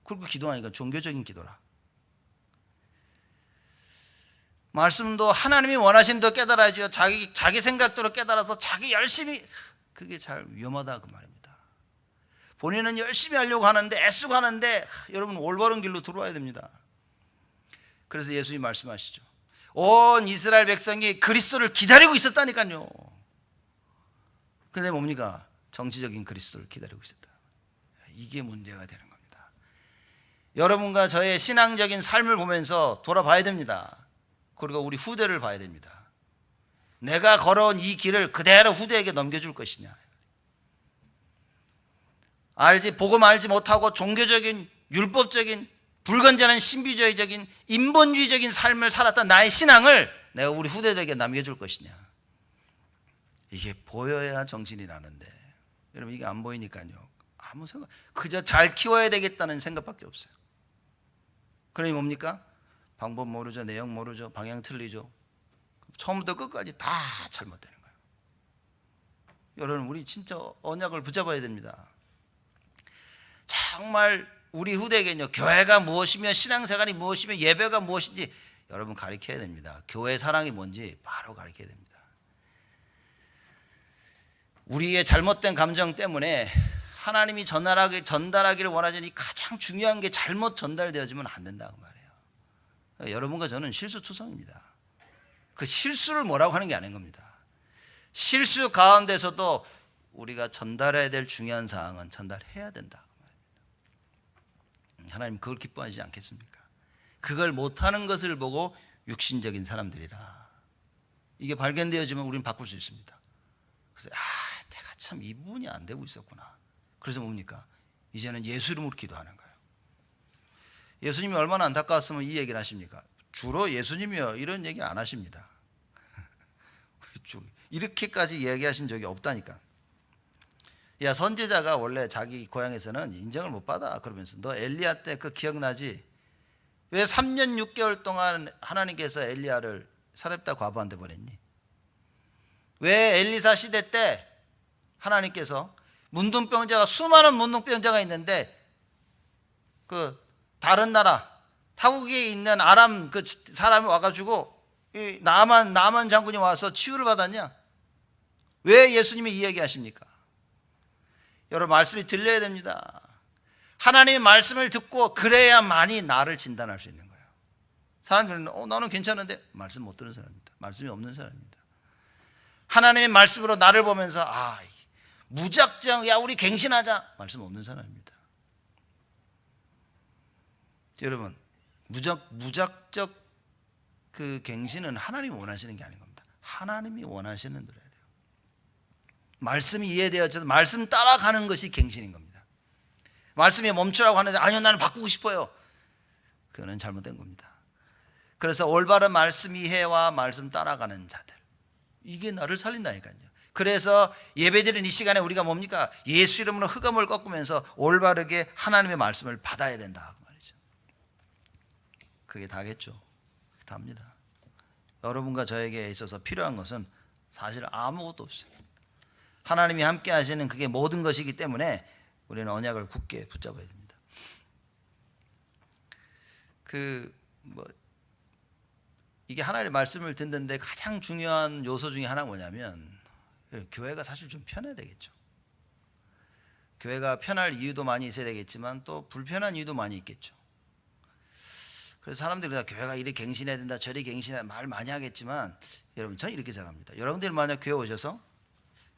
그리고 기도하니까 종교적인 기도라. 말씀도 하나님이 원하시는 대로 깨달아야죠. 자기 생각대로 깨달아서 자기 열심히, 그게 잘 위험하다 그 말입니다. 본인은 열심히 하려고 하는데, 애쓰고 하는데, 여러분 올바른 길로 들어와야 됩니다. 그래서 예수님 말씀하시죠. 온 이스라엘 백성이 그리스도를 기다리고 있었다니까요. 근데 뭡니까? 정치적인 그리스도를 기다리고 있었다. 이게 문제가 되는 겁니다. 여러분과 저의 신앙적인 삶을 보면서 돌아봐야 됩니다. 그리고 우리 후대를 봐야 됩니다. 내가 걸어온 이 길을 그대로 후대에게 넘겨줄 것이냐. 복음 알지 못하고 종교적인, 율법적인, 불건전한 신비주의적인, 인본주의적인 삶을 살았던 나의 신앙을 내가 우리 후대들에게 남겨줄 것이냐. 이게 보여야 정신이 나는데, 여러분 이게 안 보이니까요. 아무 생각, 그저 잘 키워야 되겠다는 생각밖에 없어요. 그러니 뭡니까? 방법 모르죠, 내용 모르죠, 방향 틀리죠. 처음부터 끝까지 다 잘못되는 거예요. 여러분 우리 진짜 언약을 붙잡아야 됩니다. 정말 우리 후대에게는요, 교회가 무엇이며 신앙생활이 무엇이며 예배가 무엇인지 여러분 가르쳐야 됩니다. 교회 사랑이 뭔지 바로 가르쳐야 됩니다. 우리의 잘못된 감정 때문에 하나님이 전달하기를 원하시는 이 가장 중요한 게 잘못 전달되어지면 안 된다고 말해요. 여러분과 저는 실수투성입니다. 그 실수를 뭐라고 하는 게 아닌 겁니다. 실수 가운데서도 우리가 전달해야 될 중요한 사항은 전달해야 된다고 말입니다. 하나님 그걸 기뻐하시지 않겠습니까? 그걸 못하는 것을 보고 육신적인 사람들이라. 이게 발견되어지면 우리는 바꿀 수 있습니다. 그래서 내가 참 이 부분이 안 되고 있었구나. 그래서 뭡니까? 이제는 예수 이름으로 기도하는 거예요. 예수님이 얼마나 안타까웠으면 이 얘기를 하십니까? 주로 예수님이요 이런 얘기 안 하십니다. 이렇게까지 이야기하신 적이 없다니까. 야, 선지자가 원래 자기 고향에서는 인정을 못 받아. 그러면서 너 엘리야 때 그 기억나지? 왜 3년 6개월 동안 하나님께서 엘리야를 사렙다 과부한테 보냈니? 왜 엘리사 시대 때 하나님께서 문둥병자가, 수많은 문둥병자가 있는데 그 다른 나라 타국에 있는 아람 그 사람이 와가지고 이 나만 장군이 와서 치유를 받았냐? 왜 예수님이 이 얘기 하십니까? 여러분 말씀이 들려야 됩니다. 하나님의 말씀을 듣고 그래야만이 나를 진단할 수 있는 거예요. 사람들은 나는 괜찮은데 말씀 못 듣는 사람입니다. 말씀이 없는 사람입니다. 하나님의 말씀으로 나를 보면서 무작정 야 우리 갱신하자, 말씀 없는 사람입니다. 여러분 무작정 그 갱신은 하나님이 원하시는 게 아닌 겁니다. 하나님이 원하시는 대로 해야 돼요. 말씀이 이해되어져도 말씀 따라가는 것이 갱신인 겁니다. 말씀이 멈추라고 하는데 아니요 나는 바꾸고 싶어요. 그거는 잘못된 겁니다. 그래서 올바른 말씀 이해와 말씀 따라가는 자들, 이게 나를 살린다니까요. 그래서 예배드리는 이 시간에 우리가 뭡니까? 예수 이름으로 흑암을 꺾으면서 올바르게 하나님의 말씀을 받아야 된다 그 말이죠. 그게 다겠죠. 답니다. 여러분과 저에게 있어서 필요한 것은 사실 아무것도 없어요. 하나님이 함께 하시는 그게 모든 것이기 때문에 우리는 언약을 굳게 붙잡아야 됩니다. 이게 하나님의 말씀을 듣는데 가장 중요한 요소 중에 하나가 뭐냐면, 교회가 사실 좀 편해야 되겠죠. 교회가 편할 이유도 많이 있어야 되겠지만 또 불편한 이유도 많이 있겠죠. 그래서 사람들이 다 교회가 이리 갱신해야 된다, 저리 갱신해야 된다 말 많이 하겠지만, 여러분 저는 이렇게 생각합니다. 여러분들이 만약 교회 오셔서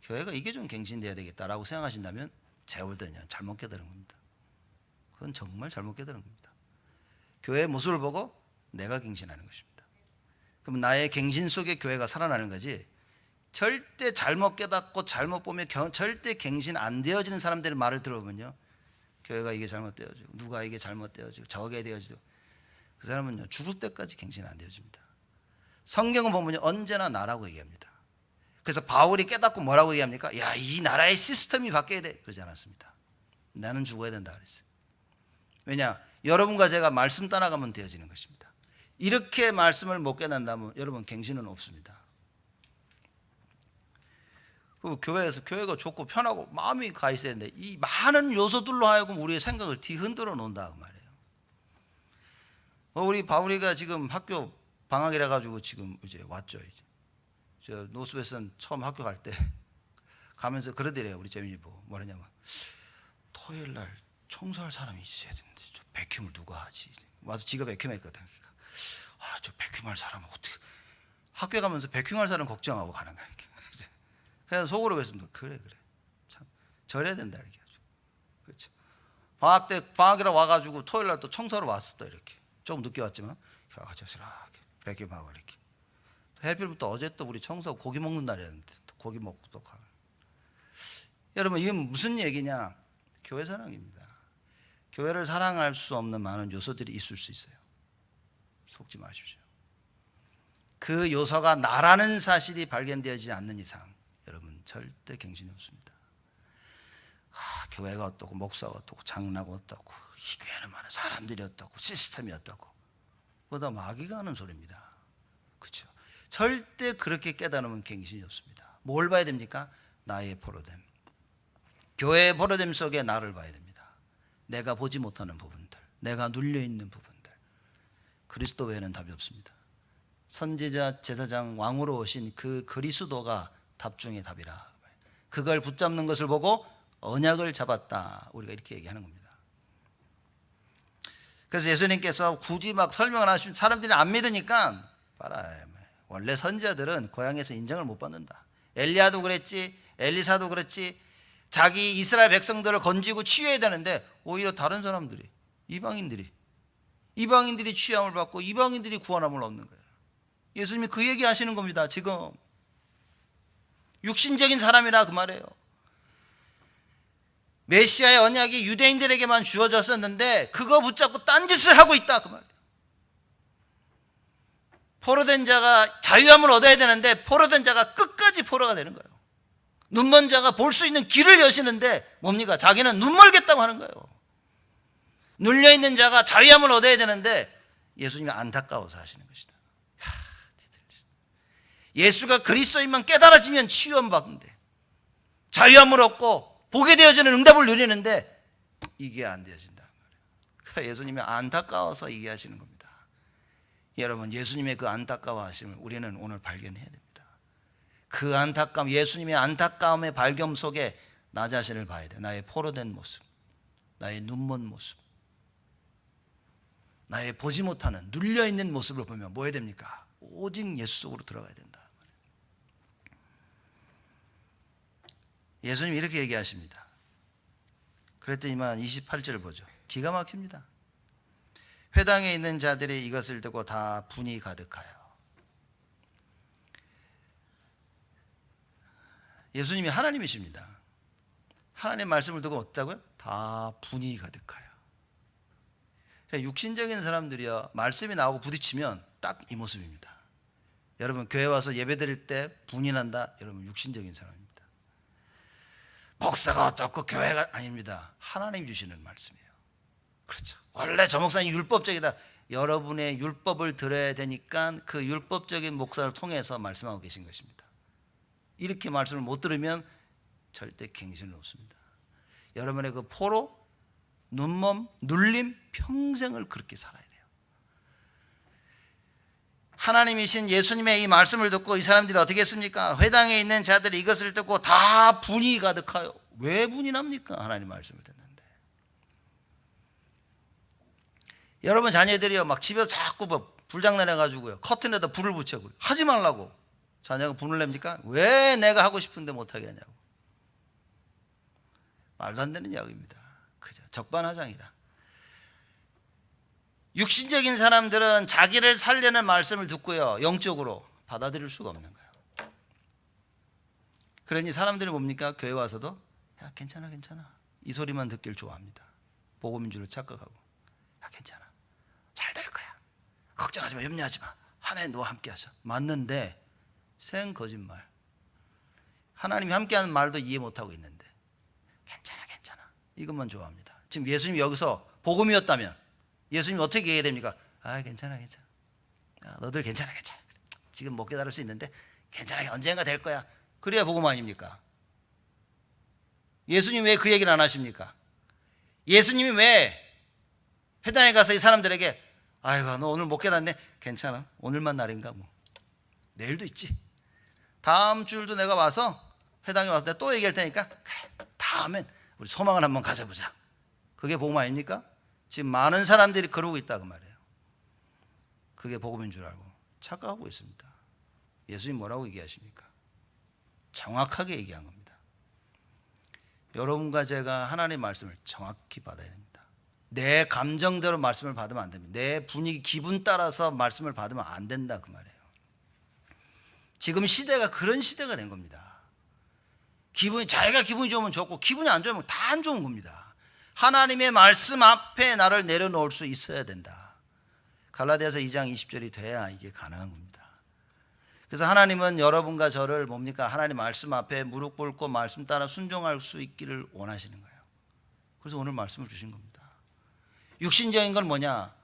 교회가 이게 좀 갱신돼야 되겠다라고 생각하신다면 제가 볼 때는 잘못 깨달은 겁니다. 그건 정말 잘못 깨달은 겁니다. 교회의 모습을 보고 내가 갱신하는 것입니다. 그럼 나의 갱신 속에 교회가 살아나는 거지, 절대 잘못 깨닫고 잘못 보면 절대 갱신 안 되어지는 사람들의 말을 들어보면요, 교회가 이게 잘못되어지고 누가 이게 잘못되어지고 저게 되어지고, 그 사람은요 죽을 때까지 갱신 안 되어집니다. 성경을 보면요 언제나 나라고 얘기합니다. 그래서 바울이 깨닫고 뭐라고 얘기합니까? 야, 이 나라의 시스템이 바뀌어야 돼, 그러지 않았습니다. 나는 죽어야 된다 그랬어요. 왜냐? 여러분과 제가 말씀 따라가면 되어지는 것입니다. 이렇게 말씀을 못 깨닫는다면 여러분 갱신은 없습니다. 그 교회가 좋고 편하고 마음이 가 있어야 되는데 이 많은 요소들로 하여금 우리의 생각을 뒤흔들어 놓는다 그 말이에요. 우리 바울이가 지금 학교 방학이라 가지고 지금 이제 왔죠. 이제 저 노스웨스턴 처음 학교 갈 때 가면서 그러더래요. 우리 재민이 보고 뭐라냐면, 토요일 날 청소할 사람이 있어야 되는데 저 백큐을 누가 하지? 와서 지가 백큐했거든. 그러니까 저 백큐할 사람은 어떻게, 학교 가면서 백큐할 사람 걱정하고 가는 거야. 그냥 속으로 그랬습니다. 그래 참 저래야 된다 이렇게 하죠. 그렇죠. 방학 때 방학이라 와가지고 토요일 날 또 청소하러 왔었다. 이렇게 조금 늦게 왔지만 저스라하게 백큐하고 이렇게. 해필부터 어제 또 우리 청소 고기 먹는 날이었는데 또 고기 먹고 또 가. 여러분 이게 무슨 얘기냐? 교회 사랑입니다. 교회를 사랑할 수 없는 많은 요소들이 있을 수 있어요. 속지 마십시오. 그 요소가 나라는 사실이 발견되지 않는 이상 여러분 절대 갱신이 없습니다. 교회가 어떻고 목사가 어떻고 장로가 어떻고 이 교회는 많은 사람들이 어떻고 시스템이 어떻고, 그거다 마귀가 하는 소리입니다. 그렇죠? 절대 그렇게 깨달으면 갱신이 없습니다. 뭘 봐야 됩니까? 나의 포로됨, 교회의 포로됨 속에 나를 봐야 됩니다. 내가 보지 못하는 부분들, 내가 눌려있는 부분들. 그리스도 외에는 답이 없습니다. 선지자, 제사장, 왕으로 오신 그 그리스도가 답 중의 답이라. 그걸 붙잡는 것을 보고 언약을 잡았다, 우리가 이렇게 얘기하는 겁니다. 그래서 예수님께서 굳이 막 설명을 하시면 사람들이 안 믿으니까, 봐라, 원래 선지자들은 고향에서 인정을 못 받는다. 엘리야도 그랬지, 엘리사도 그랬지. 자기 이스라엘 백성들을 건지고 치유해야 되는데 오히려 다른 사람들이, 이방인들이 취함을 받고 이방인들이 구원함을 얻는 거예요. 예수님이 그 얘기 하시는 겁니다. 지금 육신적인 사람이라 그 말이에요. 메시아의 언약이 유대인들에게만 주어졌었는데 그거 붙잡고 딴짓을 하고 있다 그 말이에요. 포로된 자가 자유함을 얻어야 되는데 포로된 자가 끝까지 포로가 되는 거예요. 눈먼 자가 볼 수 있는 길을 여시는데 뭡니까? 자기는 눈 멀겠다고 하는 거예요. 눌려있는 자가 자유함을 얻어야 되는데 예수님이 안타까워서 하시는 것이다. 예수가 그리스도인만 깨달아지면 치유함 받는데, 자유함을 얻고 보게 되어지는 응답을 누리는데 이게 안 되어진다. 그러니까 예수님이 안타까워서 이게 하시는 겁니다. 여러분, 예수님의 그 안타까워하심을 우리는 오늘 발견해야 됩니다. 그 안타까움, 예수님의 안타까움의 발견 속에 나 자신을 봐야 돼. 나의 포로된 모습, 나의 눈먼 모습, 나의 보지 못하는 눌려있는 모습을 보면 뭐 해야 됩니까? 오직 예수 속으로 들어가야 된다. 예수님이 이렇게 얘기하십니다. 그랬더니만 28절 보죠. 기가 막힙니다. 회당에 있는 자들이 이것을 듣고 다 분이 가득하여. 예수님이 하나님이십니다. 하나님의 말씀을 듣고 어떻다고요? 다 분이 가득하여. 육신적인 사람들이요, 말씀이 나오고 부딪히면 딱 이 모습입니다. 여러분, 교회 와서 예배 드릴 때 분이 난다, 여러분 육신적인 사람입니다. 목사가 어떻고 교회가 아닙니다. 하나님 주시는 말씀이에요. 그렇죠. 원래 저 목사님 율법적이다, 여러분의 율법을 들어야 되니까 그 율법적인 목사를 통해서 말씀하고 계신 것입니다. 이렇게 말씀을 못 들으면 절대 갱신은 없습니다. 여러분의 그 포로, 눈먼, 눌림 평생을 그렇게 살아야 돼요. 하나님이신 예수님의 이 말씀을 듣고 이 사람들이 어떻게 했습니까? 회당에 있는 자들이 이것을 듣고 다 분이 가득하여. 왜 분이 납니까? 하나님 말씀을 듣는데. 여러분 자녀들이요 막 집에서 자꾸 뭐 불장난해가지고요 커튼에다 불을 붙여고 하지 말라고 자녀가 분을 냅니까? 왜 내가 하고 싶은데 못하게 하냐고. 말도 안 되는 이야기입니다. 그죠? 적반하장이다. 육신적인 사람들은 자기를 살려는 말씀을 듣고요 영적으로 받아들일 수가 없는 거예요. 그러니 사람들이 뭡니까? 교회 와서도 야 괜찮아 이 소리만 듣길 좋아합니다. 복음인 줄로 착각하고 야 괜찮아 잘 될 거야 걱정하지 마 염려하지 마 하나님 너와 함께 하셔. 맞는데 생 거짓말. 하나님이 함께하는 말도 이해 못하고 있는데 괜찮아 이것만 좋아합니다. 지금 예수님이 여기서 복음이었다면 예수님이 어떻게 얘기해야 됩니까? 아 괜찮아 너들 괜찮아 지금 못 깨달을 수 있는데 괜찮아 언젠가 될 거야. 그래야 복음 아닙니까? 예수님 왜 그 얘기를 안 하십니까? 예수님이 왜 회당에 가서 이 사람들에게 아이고 너 오늘 못 깨닫네 괜찮아 오늘만 날인가 뭐 내일도 있지 다음 주일도 내가 와서 회당에 와서 내가 또 얘기할 테니까 그래 다음엔 우리 소망을 한번 가져보자. 그게 복음 아닙니까? 지금 많은 사람들이 그러고 있다 그 말이에요. 그게 복음인 줄 알고 착각하고 있습니다. 예수님 뭐라고 얘기하십니까? 정확하게 얘기한 겁니다. 여러분과 제가 하나님의 말씀을 정확히 받아야 됩니다. 내 감정대로 말씀을 받으면 안 됩니다. 내 분위기 기분 따라서 말씀을 받으면 안 된다 그 말이에요. 지금 시대가 그런 시대가 된 겁니다. 자기가 기분이 좋으면 좋고 기분이 안 좋으면 다 안 좋은 겁니다. 하나님의 말씀 앞에 나를 내려놓을 수 있어야 된다. 갈라디아서 2장 20절이 돼야 이게 가능한 겁니다. 그래서 하나님은 여러분과 저를 뭡니까? 하나님 말씀 앞에 무릎 꿇고 말씀 따라 순종할 수 있기를 원하시는 거예요. 그래서 오늘 말씀을 주신 겁니다. 육신적인 건 뭐냐?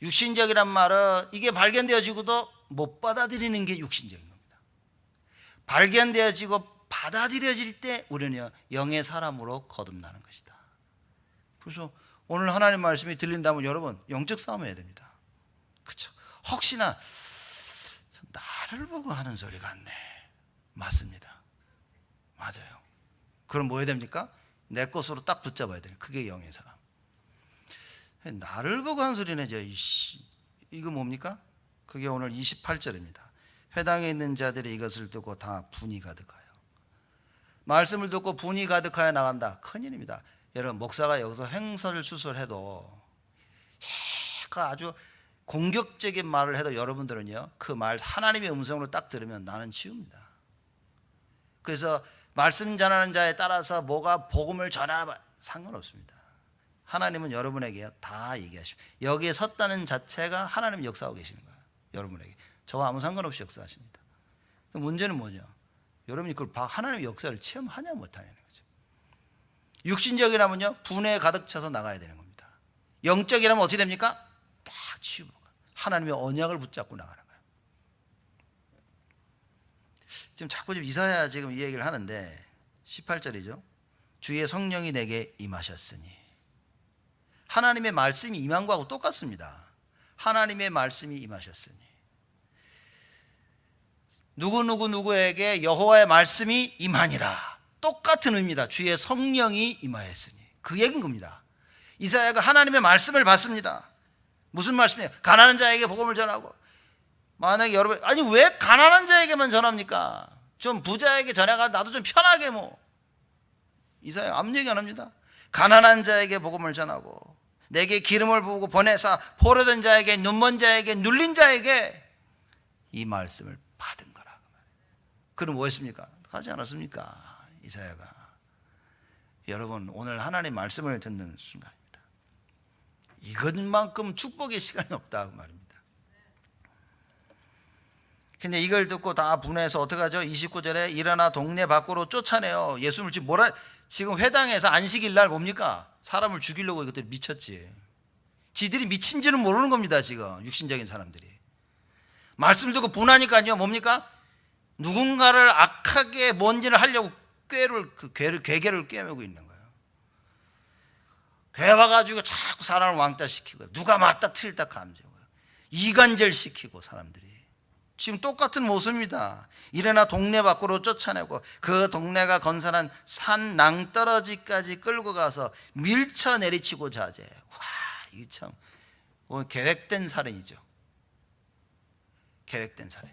육신적이란 말은 이게 발견되어지고도 못 받아들이는 게 육신적인 겁니다. 발견되어지고 받아들여질 때 우리는 영의 사람으로 거듭나는 것이다. 그래서 오늘 하나님 말씀이 들린다면 여러분 영적 싸움 해야 됩니다. 그렇죠? 혹시나 나를 보고 하는 소리 같네. 맞습니다. 맞아요. 그럼 뭐 해야 됩니까? 내 것으로 딱 붙잡아야 돼요. 그게 영의 사람. 나를 보고 한 소리네. 이거 뭡니까? 그게 오늘 28절입니다. 회당에 있는 자들이 이것을 듣고 다 분이 가득하여. 말씀을 듣고 분이 가득하여 나간다. 큰일입니다. 여러분 목사가 여기서 횡설수설해도 아주 공격적인 말을 해도 여러분들은요 그 말 하나님의 음성으로 딱 들으면 나는 치웁니다. 그래서 말씀 전하는 자에 따라서 뭐가 복음을 전하나 상관없습니다. 하나님은 여러분에게 다 얘기하십니다. 여기에 섰다는 자체가 하나님 역사하고 계시는 거예요. 여러분에게 저와 아무 상관없이 역사하십니다. 문제는 뭐냐? 여러분이 그걸 하나님의 역사를 체험하냐 못하냐는 거죠. 육신적이라면요 분에 가득 차서 나가야 되는 겁니다. 영적이라면 어떻게 됩니까? 딱 치우고 하나님의 언약을 붙잡고 나가는 거예요. 지금 자꾸 이사야 지금 이 얘기를 하는데 18절이죠. 주의 성령이 내게 임하셨으니. 하나님의 말씀이 임한 거하고 똑같습니다. 하나님의 말씀이 임하셨으니. 누구에게 여호와의 말씀이 임하니라. 똑같은 의미입니다. 주의 성령이 임하였으니. 그 얘기인 겁니다. 이사야가 하나님의 말씀을 받습니다. 무슨 말씀이에요? 가난한 자에게 복음을 전하고. 만약에 여러분 아니 왜 가난한 자에게만 전합니까? 좀 부자에게 전해가 나도 좀 편하게 뭐. 이사야 아무 얘기 안 합니다. 가난한 자에게 복음을 전하고 내게 기름을 부으고 보내사 포로된 자에게 눈먼 자에게 눌린 자에게 이 말씀을 받은 거라. 그럼 뭐 했습니까? 가지 않았습니까? 이사야가. 여러분 오늘 하나님의 말씀을 듣는 순간입니다. 이것만큼 축복의 시간이 없다 그 말입니다. 근데 이걸 듣고 다 분해서 어떻게 하죠? 29절에 일어나 동네 밖으로 쫓아내요. 예수님을 지금 회당에서 안식일 날 뭡니까? 사람을 죽이려고 이것들이 미쳤지. 지들이 미친지는 모르는 겁니다. 지금 육신적인 사람들이 말씀 듣고 분하니까요. 뭡니까? 누군가를 악하게 뭔지를 하려고 괴계를 꿰매고 있는 거예요. 괴 와가지고 자꾸 사람을 왕따시키고 누가 맞다 틀다 감정을 이간질 시키고 사람들이 지금 똑같은 모습입니다. 이래나 동네 밖으로 쫓아내고 그 동네가 건설한 산 낭떠러지까지 끌고 가서 밀쳐 내리치고 자제. 와, 이게 참 계획된 살인이죠. 계획된 살인.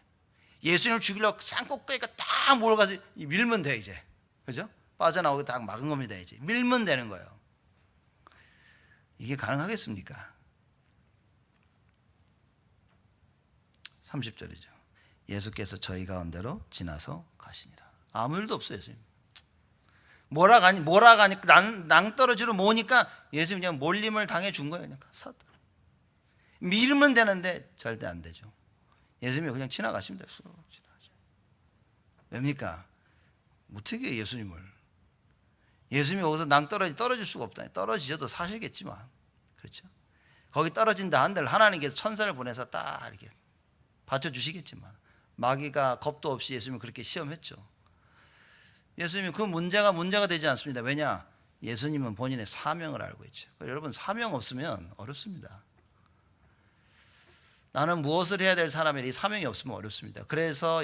예수님을 죽이려고 산 꼭대기가 딱 몰아가서 밀면 돼 이제. 그죠? 빠져나오게 딱 막은 겁니다. 이제 밀면 되는 거예요. 이게 가능하겠습니까? 30절이죠. 예수께서 저희 가운데로 지나서 가시니라. 아무 일도 없어요. 예수님 몰아가니까 낭떠러지로 모으니까 예수님 그냥 몰림을 당해 준 거예요. 그냥 밀으면 되는데 절대 안 되죠. 예수님이 그냥 지나가십니다. 왜입니까? 어떻게 예수님을 예수님이 거기서 떨어질 수가 없다. 떨어지셔도 사시겠지만 그렇죠. 거기 떨어진다 한들 하나님께서 천사를 보내서 딱 이렇게 받쳐주시겠지만 마귀가 겁도 없이 예수님을 그렇게 시험했죠. 예수님이 그 문제가 되지 않습니다. 왜냐? 예수님은 본인의 사명을 알고 있죠. 여러분 사명 없으면 어렵습니다. 나는 무엇을 해야 될 사람이 사명이 없으면 어렵습니다. 그래서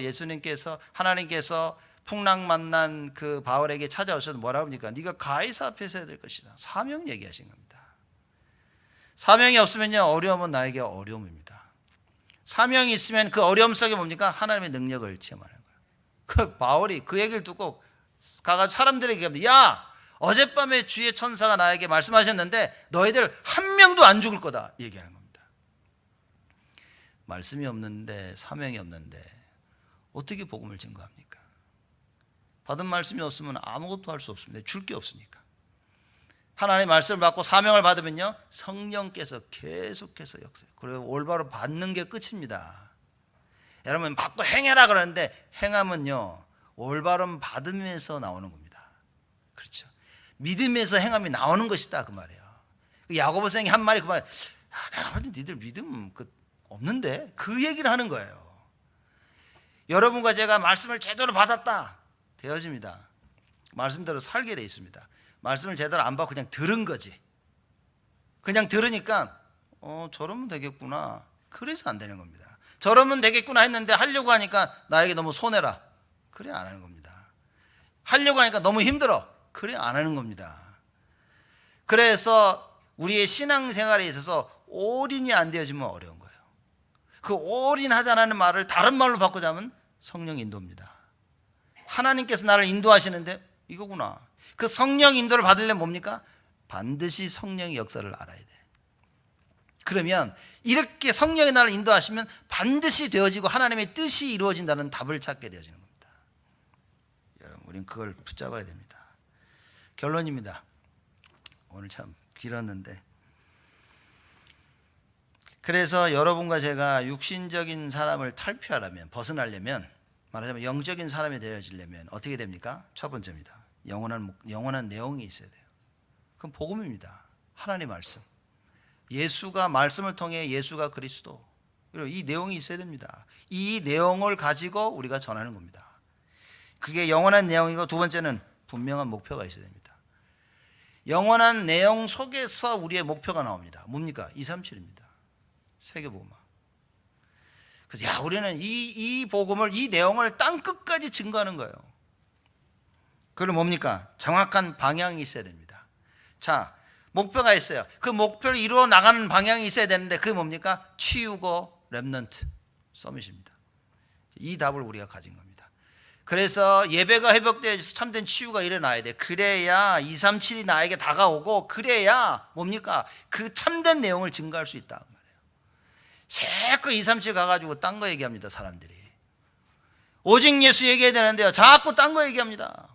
하나님께서 풍랑 만난 그 바울에게 찾아오셔서 뭐라고 합니까? 네가 가이사 앞에서 해야 될 것이다. 사명 얘기하신 겁니다. 사명이 없으면요 어려움은 나에게 어려움입니다. 사명이 있으면 그 어려움 속에 뭡니까? 하나님의 능력을 체험하는 거예요. 그 바울이 그 얘기를 듣고 가가지고 사람들에게 얘기합니다. 야, 어젯밤에 주의 천사가 나에게 말씀하셨는데 너희들 한 명도 안 죽을 거다 얘기하는 겁니다. 말씀이 없는데 사명이 없는데 어떻게 복음을 증거합니까? 받은 말씀이 없으면 아무것도 할 수 없습니다. 줄 게 없으니까. 하나님의 말씀을 받고 사명을 받으면요 성령께서 계속해서 역사해요. 그리고 올바로 받는 게 끝입니다. 여러분 받고 행해라 그러는데 행함은요 올바른 받음에서 나오는 겁니다. 그렇죠. 믿음에서 행함이 나오는 것이다 그 말이에요. 야고보서에 한 말이 그 말. 내가 봤는데 니들 믿음 없는데 그 얘기를 하는 거예요. 여러분과 제가 말씀을 제대로 받았다 되어집니다. 말씀대로 살게 돼 있습니다. 말씀을 제대로 안 받고 그냥 들은 거지. 그냥 들으니까 저러면 되겠구나. 그래서 안 되는 겁니다. 저러면 되겠구나 했는데 하려고 하니까 나에게 너무 손해라. 그래 안 하는 겁니다. 하려고 하니까 너무 힘들어. 그래 안 하는 겁니다. 그래서 우리의 신앙생활에 있어서 올인이 안 되어지면 어려운 거예요. 그 올인하자는 말을 다른 말로 바꾸자면 성령 인도입니다. 하나님께서 나를 인도하시는데 이거구나. 그 성령 인도를 받으려면 뭡니까? 반드시 성령의 역사를 알아야 돼. 그러면 이렇게 성령이 나를 인도하시면 반드시 되어지고 하나님의 뜻이 이루어진다는 답을 찾게 되어지는 겁니다. 여러분 우린 그걸 붙잡아야 됩니다. 결론입니다. 오늘 참 길었는데 그래서 여러분과 제가 육신적인 사람을 탈피하려면 벗어나려면 말하자면 영적인 사람이 되어지려면 어떻게 됩니까? 첫 번째입니다. 영원한 내용이 있어야 돼요. 그건 복음입니다. 하나님의 말씀. 예수가 말씀을 통해 예수가 그리스도. 이 내용이 있어야 됩니다. 이 내용을 가지고 우리가 전하는 겁니다. 그게 영원한 내용이고 두 번째는 분명한 목표가 있어야 됩니다. 영원한 내용 속에서 우리의 목표가 나옵니다. 뭡니까? 237입니다. 세계복음화. 그래서 우리는 이 복음을 이 내용을 땅 끝까지 증거하는 거예요. 그럼 뭡니까? 정확한 방향이 있어야 됩니다. 자, 목표가 있어요. 그 목표를 이루어 나가는 방향이 있어야 되는데 그게 뭡니까? 치유고 렘넌트 서밋입니다. 이 답을 우리가 가진 겁니다. 그래서 예배가 회복되어서 참된 치유가 일어나야 돼. 그래야 237이 나에게 다가오고 그래야 뭡니까? 그 참된 내용을 증거할 수 있다. 자꾸 237 가가지고 딴 거 얘기합니다. 사람들이. 오직 예수 얘기해야 되는데요. 자꾸 딴 거 얘기합니다.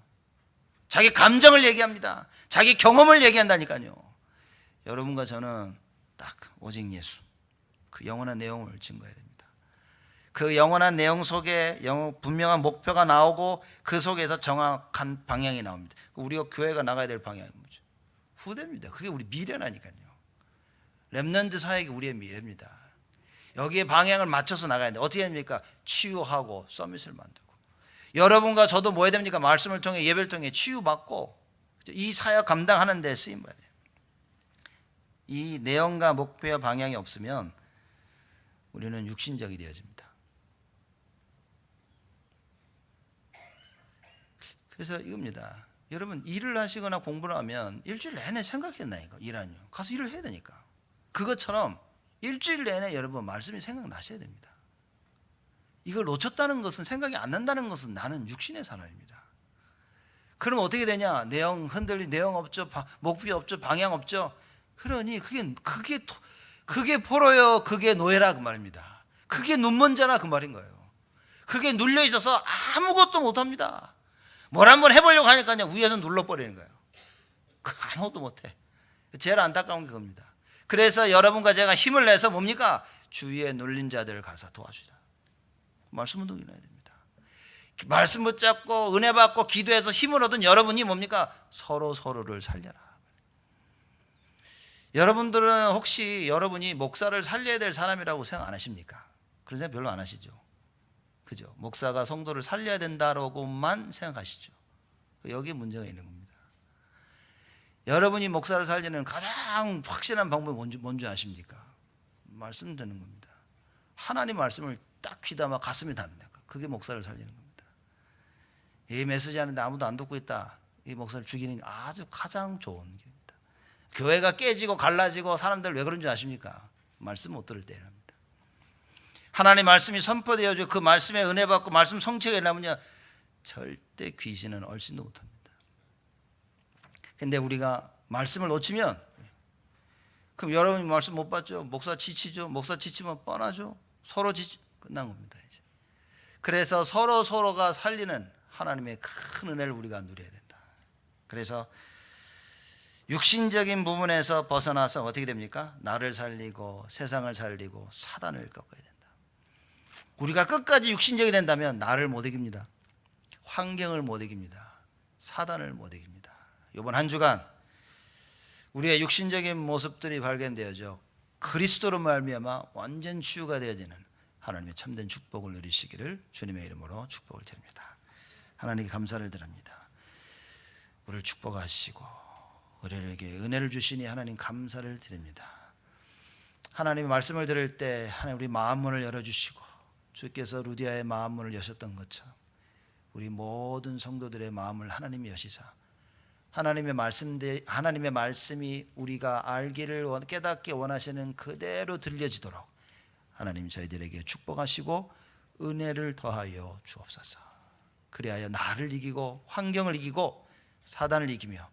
자기 감정을 얘기합니다. 자기 경험을 얘기한다니까요. 여러분과 저는 딱 오직 예수 그 영원한 내용을 증거해야 됩니다. 그 영원한 내용 속에 분명한 목표가 나오고 그 속에서 정확한 방향이 나옵니다. 우리가 교회가 나가야 될 방향은 뭐죠? 후대입니다. 그게 우리 미래라니까요. 렘넌트 사역이 우리의 미래입니다. 여기에 방향을 맞춰서 나가야 돼. 어떻게 됩니까? 치유하고 서밋을 만들고. 여러분과 저도 뭐 해야 됩니까? 말씀을 통해 예배를 통해 치유받고 이 사역 감당하는 데 쓰임받아야 돼요. 이 내용과 목표와 방향이 없으면 우리는 육신적이 되어집니다. 그래서 이겁니다. 여러분 일을 하시거나 공부를 하면 일주일 내내 생각했나니까 일하냐. 가서 일을 해야 되니까. 그것처럼 일주일 내내 여러분 말씀이 생각나셔야 됩니다. 이걸 놓쳤다는 것은 생각이 안 난다는 것은 나는 육신의 사람입니다. 그럼 어떻게 되냐? 내용 흔들리 내용 없죠. 목표 없죠. 방향 없죠. 그러니 그게 포로요. 그게 노예라 그 말입니다. 그게 눈먼자라 그 말인 거예요. 그게 눌려 있어서 아무것도 못 합니다. 뭘 한번 해보려고 하니까 그냥 위에서 눌러버리는 거예요. 아무것도 못해. 제일 안타까운 게 그겁니다. 그래서 여러분과 제가 힘을 내서 뭡니까? 주위에 눌린 자들을 가서 도와주자. 말씀 운동이 나야 됩니다. 말씀 붙잡고 은혜 받고 기도해서 힘을 얻은 여러분이 뭡니까? 서로를 살려라. 여러분들은 혹시 여러분이 목사를 살려야 될 사람이라고 생각 안 하십니까? 그런 생각 별로 안 하시죠? 그죠? 목사가 성도를 살려야 된다고만 생각하시죠? 여기에 문제가 있는 겁니다. 여러분이 목사를 살리는 가장 확실한 방법이 뭔지 아십니까? 말씀 듣는 겁니다. 하나님 말씀을 딱 귀담아 가슴에 닿는 거. 그게 목사를 살리는 겁니다. 이 메시지 하는데 아무도 안 듣고 있다. 이 목사를 죽이는 아주 가장 좋은 길입니다. 교회가 깨지고 갈라지고 사람들 왜 그런 줄 아십니까? 말씀 못 들을 때랍니다. 하나님 말씀이 선포되어지고 그 말씀에 은혜 받고 말씀 성취가 일어나면요 절대 귀신은 얼씬도 못합니다. 근데 우리가 말씀을 놓치면 그럼 여러분이 말씀 못 받죠? 목사 지치죠? 목사 지치면 뻔하죠? 서로 끝난 겁니다. 이제. 그래서 서로가 살리는 하나님의 큰 은혜를 우리가 누려야 된다. 그래서 육신적인 부분에서 벗어나서 어떻게 됩니까? 나를 살리고 세상을 살리고 사단을 꺾어야 된다. 우리가 끝까지 육신적이 된다면 나를 못 이깁니다. 환경을 못 이깁니다. 사단을 못 이깁니다. 이번 한 주간 우리의 육신적인 모습들이 발견되어져 그리스도로 말미암아 완전 치유가 되어지는 하나님의 참된 축복을 누리시기를 주님의 이름으로 축복을 드립니다. 하나님께 감사를 드립니다. 우리를 축복하시고 우리에게 은혜를 주시니 하나님 감사를 드립니다. 하나님의 말씀을 들을 때 하나님 우리 마음문을 열어주시고 주께서 루디아의 마음문을 여셨던 것처럼 우리 모든 성도들의 마음을 하나님이 여시사 하나님의 말씀이 우리가 알기를 깨닫기 원하시는 그대로 들려지도록 하나님 저희들에게 축복하시고 은혜를 더하여 주옵소서. 그리하여 나를 이기고 환경을 이기고 사단을 이기며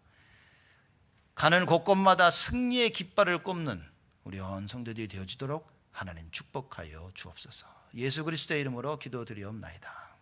가는 곳곳마다 승리의 깃발을 꼽는 우리 온 성도들이 되어지도록 하나님 축복하여 주옵소서. 예수 그리스도의 이름으로 기도드리옵나이다.